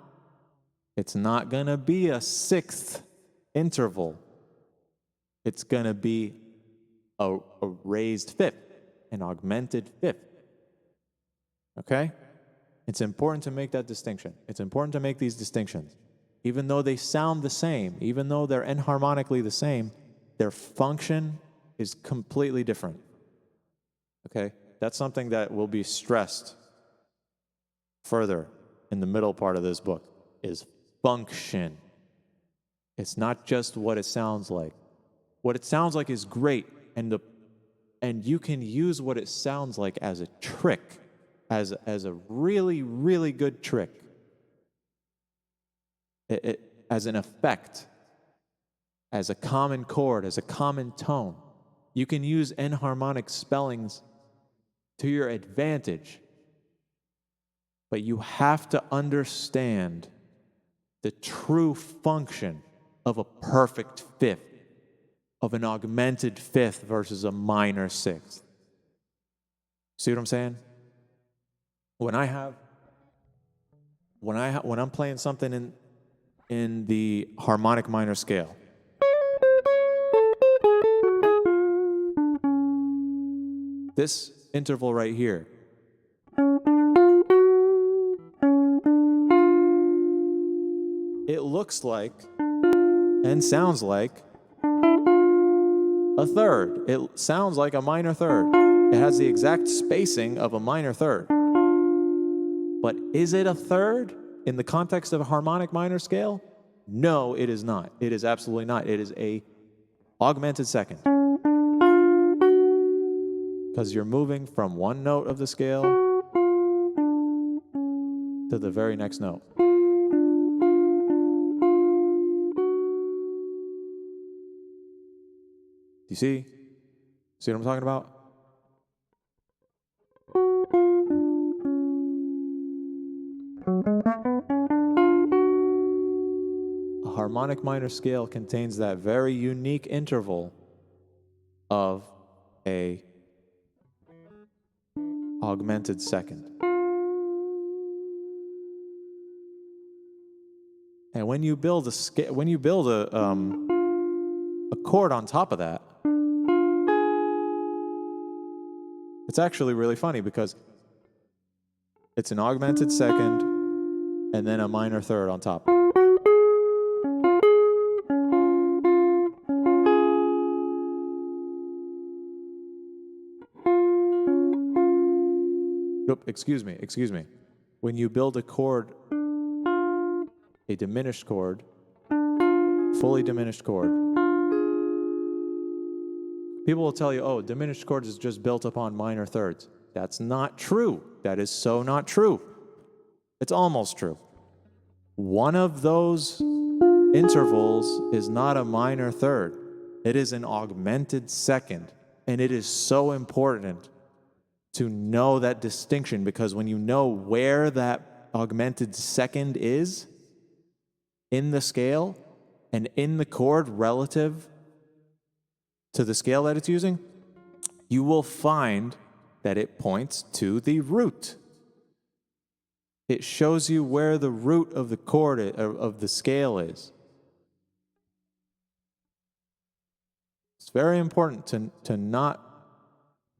it's not going to be a sixth interval. It's going to be a raised fifth, an augmented fifth. Okay? It's important to make that distinction. It's important to make these distinctions. Even though they sound the same, even though they're enharmonically the same, their function is completely different. Okay? That's something that will be stressed further in the middle part of this book, is function. It's not just what it sounds like. What it sounds like is great, and you can use what it sounds like as a trick, as a really, really good trick, as an effect, as a common chord, as a common tone. You can use enharmonic spellings to your advantage, but you have to understand the true function of a perfect fifth, of an augmented fifth versus a minor sixth. See what I'm saying? When I'm playing something in the harmonic minor scale, this interval right here, it looks like and sounds like a third. It sounds like a minor third. It has the exact spacing of a minor third. But is it a third in the context of a harmonic minor scale? No, it is not. It is absolutely not. It is a augmented second. Because you're moving from one note of the scale to the very next note. you see? See what I'm talking about? A harmonic minor scale contains that very unique interval of a augmented second. And when you build a chord on top of that, it's actually really funny because it's an augmented second and then a minor third on top. Nope, excuse me. When you build a chord, a diminished chord, fully diminished chord, people will tell you, oh, diminished chords is just built upon minor thirds. That's not true. That is so not true. It's almost true. One of those intervals is not a minor third. It is an augmented second. And it is so important to know that distinction, because when you know where that augmented second is in the scale and in the chord relative to the scale that it's using, you will find that it points to the root. It shows you where the root of the chord of the scale is. It's very important to not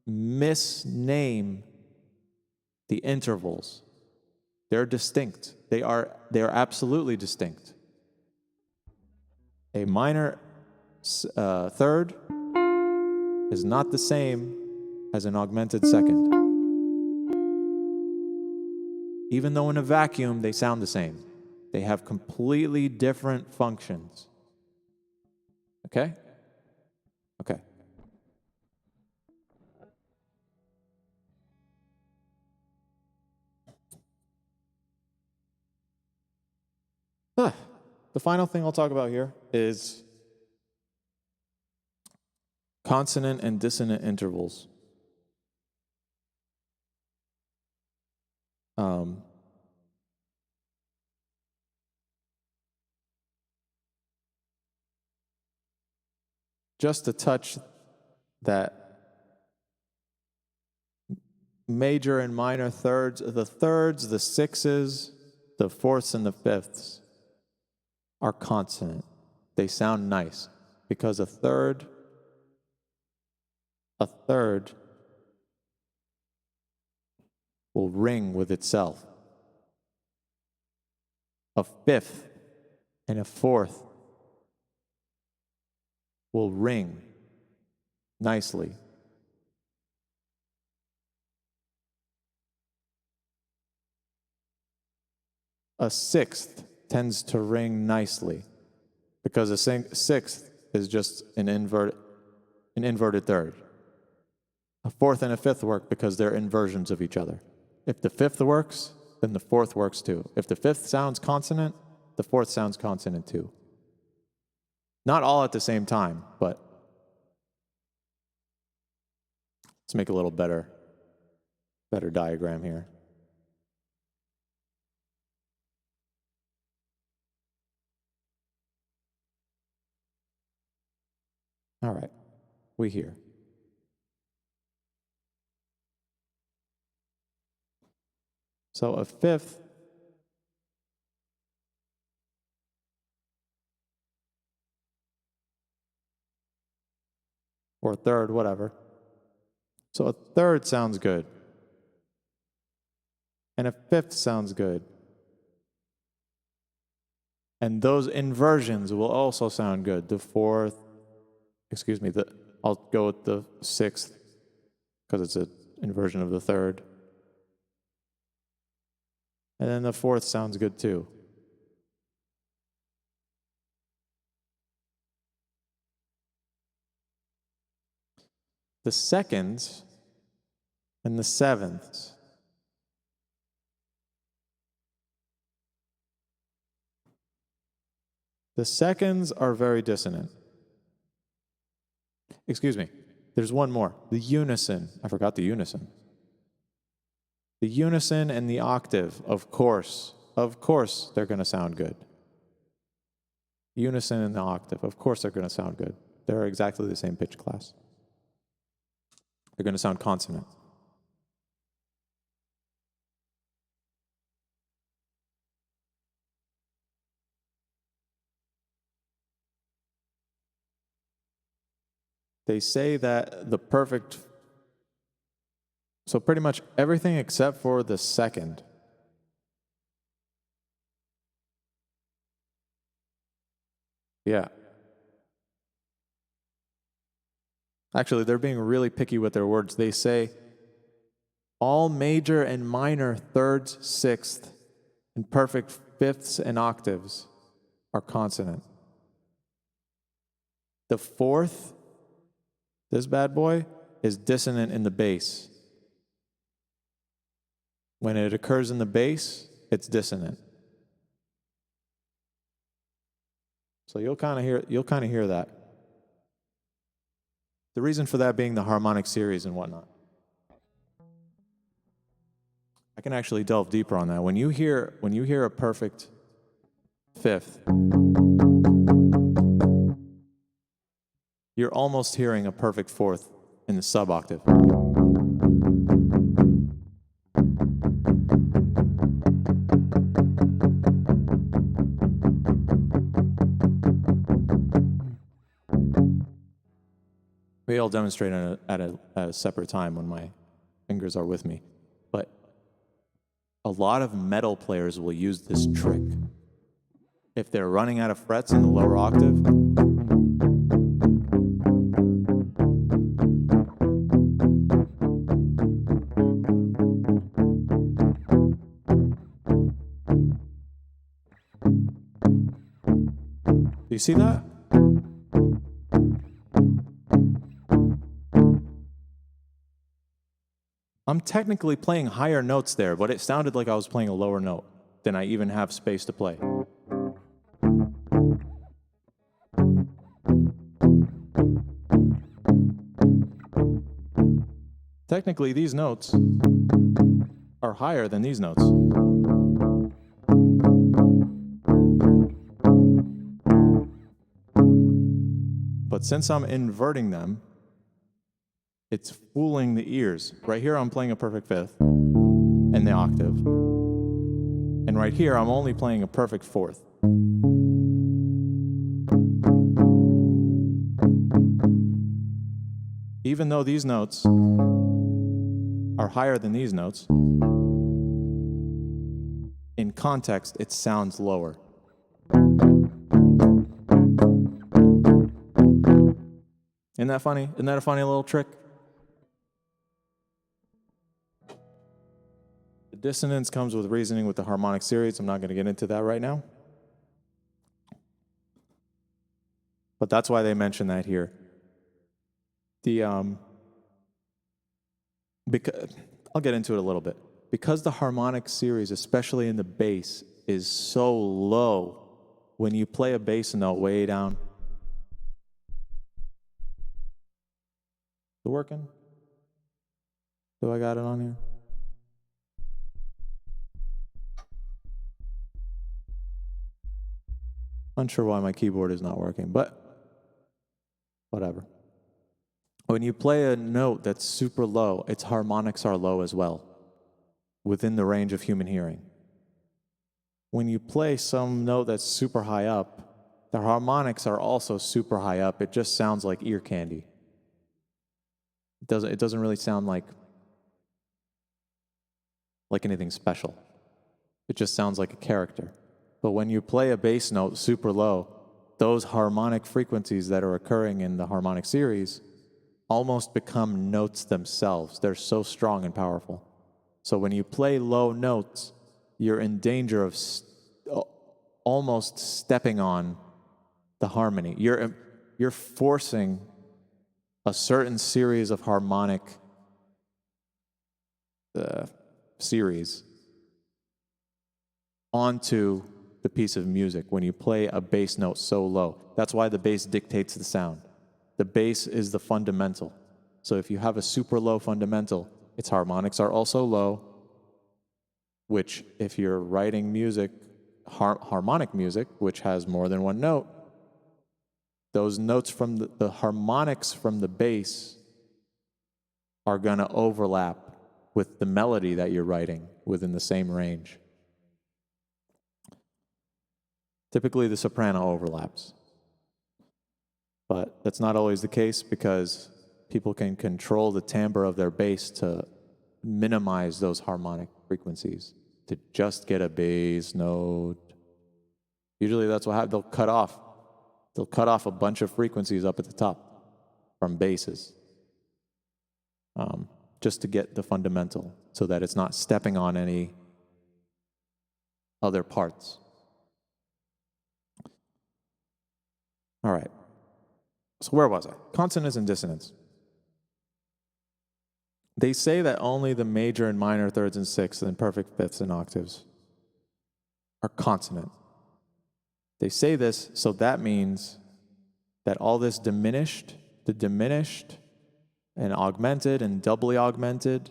misname the intervals. They're distinct. They are absolutely distinct. A minor third is not the same as an augmented second. Even though in a vacuum they sound the same, they have completely different functions. Okay? Okay. The final thing I'll talk about here is consonant and dissonant intervals. Just to touch that major and minor thirds, the sixes, the fourths, and the fifths are consonant. They sound nice because a third will ring with itself. A fifth and a fourth will ring nicely. A sixth tends to ring nicely because a sixth is just an inverted third. A fourth and a fifth work because they're inversions of each other. If the fifth works, then the fourth works too. If the fifth sounds consonant, the fourth sounds consonant too. Not all at the same time, but let's make a little better diagram here. All right, we hear. So a fifth or third, whatever. So a third sounds good. And a fifth sounds good. And those inversions will also sound good. I'll go with the sixth because it's an inversion of the third. And then the fourth sounds good too. The seconds and the sevenths The seconds are very dissonant. excuse me, there's one more. The unison. I forgot the unison. The unison and the octave, of course, they're going to sound good. Unison and the octave, of course they're going to sound good. They're exactly the same pitch class. They're going to sound consonant. They say that the perfect, so pretty much everything except for the second. Yeah. Actually, they're being really picky with their words. They say all major and minor thirds, sixths, and perfect fifths and octaves are consonant. The fourth, this bad boy, is dissonant in the bass. When it occurs in the bass, it's dissonant. So you'll kind of hear that. The reason for that being the harmonic series and whatnot. I can actually delve deeper on that. When you hear a perfect fifth, you're almost hearing a perfect fourth in the sub-octave. Maybe I'll demonstrate at a separate time when my fingers are with me. But a lot of metal players will use this trick. If they're running out of frets in the lower octave, do you see that? I'm technically playing higher notes there, but it sounded like I was playing a lower note than I even have space to play. Technically, these notes are higher than these notes. But since I'm inverting them, it's fooling the ears. Right here, I'm playing a perfect fifth in the octave. And right here, I'm only playing a perfect fourth. Even though these notes are higher than these notes, in context, it sounds lower. Isn't that funny? Isn't that a funny little trick? The dissonance comes with reasoning with the harmonic series. I'm not going to get into that right now. But that's why they mention that here. Because I'll get into it a little bit. Because the harmonic series, especially in the bass, is so low, when you play a bass note way down. Is it working? Do I got it on here? Unsure why my keyboard is not working, but whatever. When you play a note that's super low, its harmonics are low as well, within the range of human hearing. When you play some note that's super high up, the harmonics are also super high up. It just sounds like ear candy. It doesn't really sound like anything special. It just sounds like a character. But when you play a bass note super low, those harmonic frequencies that are occurring in the harmonic series almost become notes themselves. They're so strong and powerful. So when you play low notes, you're in danger of almost stepping on the harmony. You're forcing a certain series of harmonic series onto the piece of music when you play a bass note so low. That's why the bass dictates the sound. the bass is the fundamental. So if you have a super low fundamental, its harmonics are also low, which if you're writing music, harmonic music, which has more than one note, those notes from the harmonics from the bass are going to overlap with the melody that you're writing within the same range. Typically, the soprano overlaps. But that's not always the case because people can control the timbre of their bass to minimize those harmonic frequencies, to just get a bass note. Usually that's what happens. They'll cut off a bunch of frequencies up at the top from basses, just to get the fundamental so that it's not stepping on any other parts. All right. So where was I? Consonants and dissonance. They say that only the major and minor thirds and sixths and perfect fifths and octaves are consonant. They say this, so that means that all this diminished, the diminished and augmented and doubly augmented,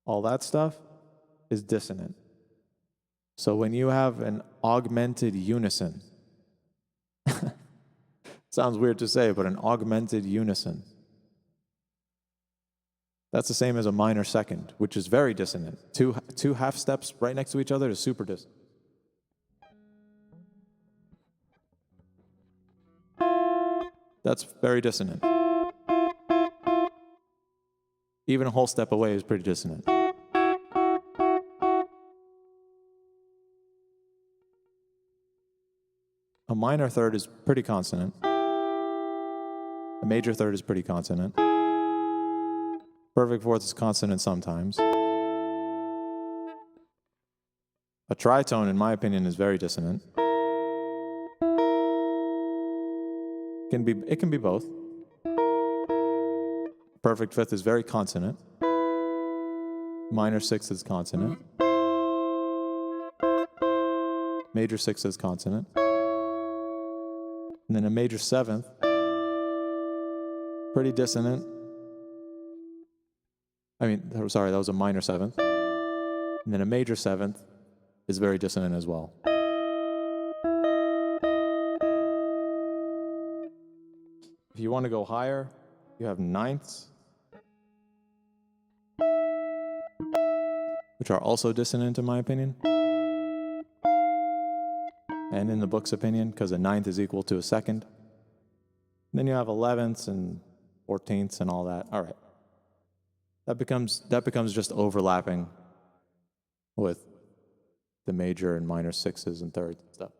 all that stuff is dissonant. So when you have an augmented unison, sounds weird to say, but an augmented unison, that's the same as a minor second, which is very dissonant. Two half steps right next to each other is super dissonant. That's very dissonant. Even a whole step away is pretty dissonant. A minor third is pretty consonant. A major third is pretty consonant. Perfect fourth is consonant sometimes. A tritone, in my opinion, is very dissonant. It can be both. Perfect fifth is very consonant. Minor sixth is consonant. Major sixth is consonant. And then a major seventh, pretty dissonant. That was a minor seventh. And then a major seventh is very dissonant as well. If you want to go higher, you have ninths, which are also dissonant in my opinion. And in the book's opinion, because a ninth is equal to a second. And then you have 11ths and 14ths and all that. All right. That becomes just overlapping with the major and minor sixes and thirds and stuff.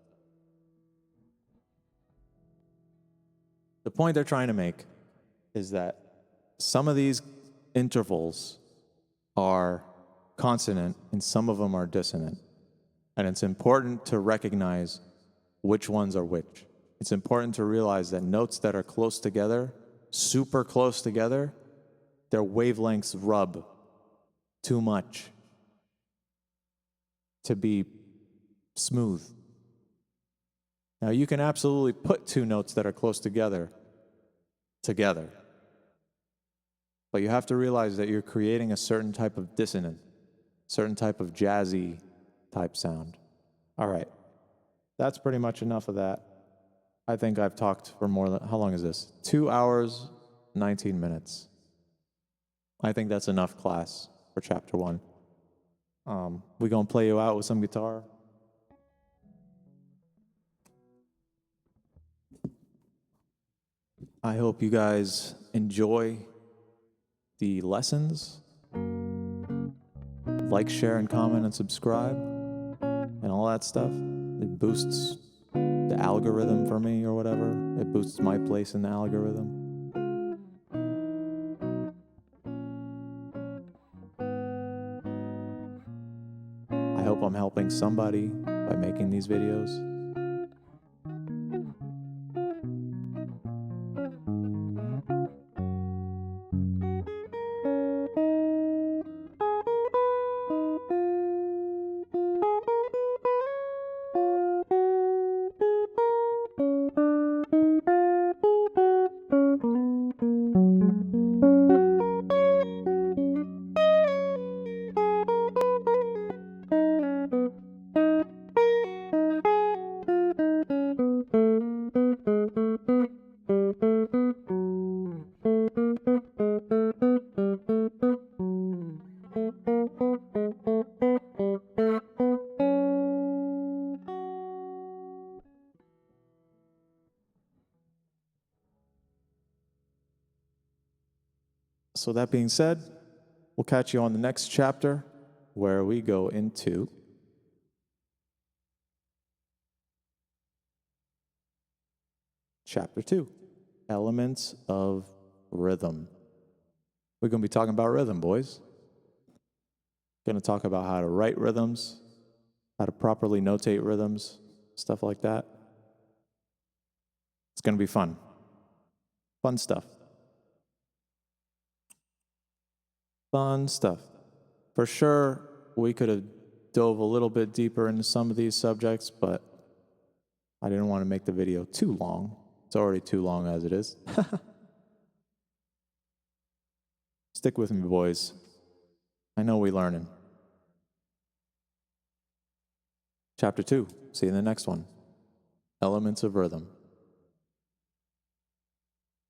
The point they're trying to make is that some of these intervals are consonant and some of them are dissonant. And it's important to recognize which ones are which. It's important to realize that notes that are close together, super close together, their wavelengths rub too much to be smooth. Now, you can absolutely put two notes that are close together, but you have to realize that you're creating a certain type of dissonant, certain type of jazzy type sound. All right. That's pretty much enough of that. I think I've talked for more than, how long is this? 2 hours, 19 minutes. I think that's enough class for chapter 1. We're going to play you out with some guitar. I hope you guys enjoy the lessons. Like, share, and comment, and subscribe, and all that stuff. It boosts the algorithm for me or whatever. It boosts my place in the algorithm. I hope I'm helping somebody by making these videos. So that being said, we'll catch you on the next chapter where we go into Chapter 2, Elements of Rhythm. We're going to be talking about rhythm, boys. Going to talk about how to write rhythms, how to properly notate rhythms, stuff like that. It's going to be fun. Fun stuff. Fun stuff. For sure, we could have dove a little bit deeper into some of these subjects, but I didn't want to make the video too long. It's already too long as it is. Stick with me, boys. I know we're learning. Chapter 2. See you in the next one. Elements of Rhythm.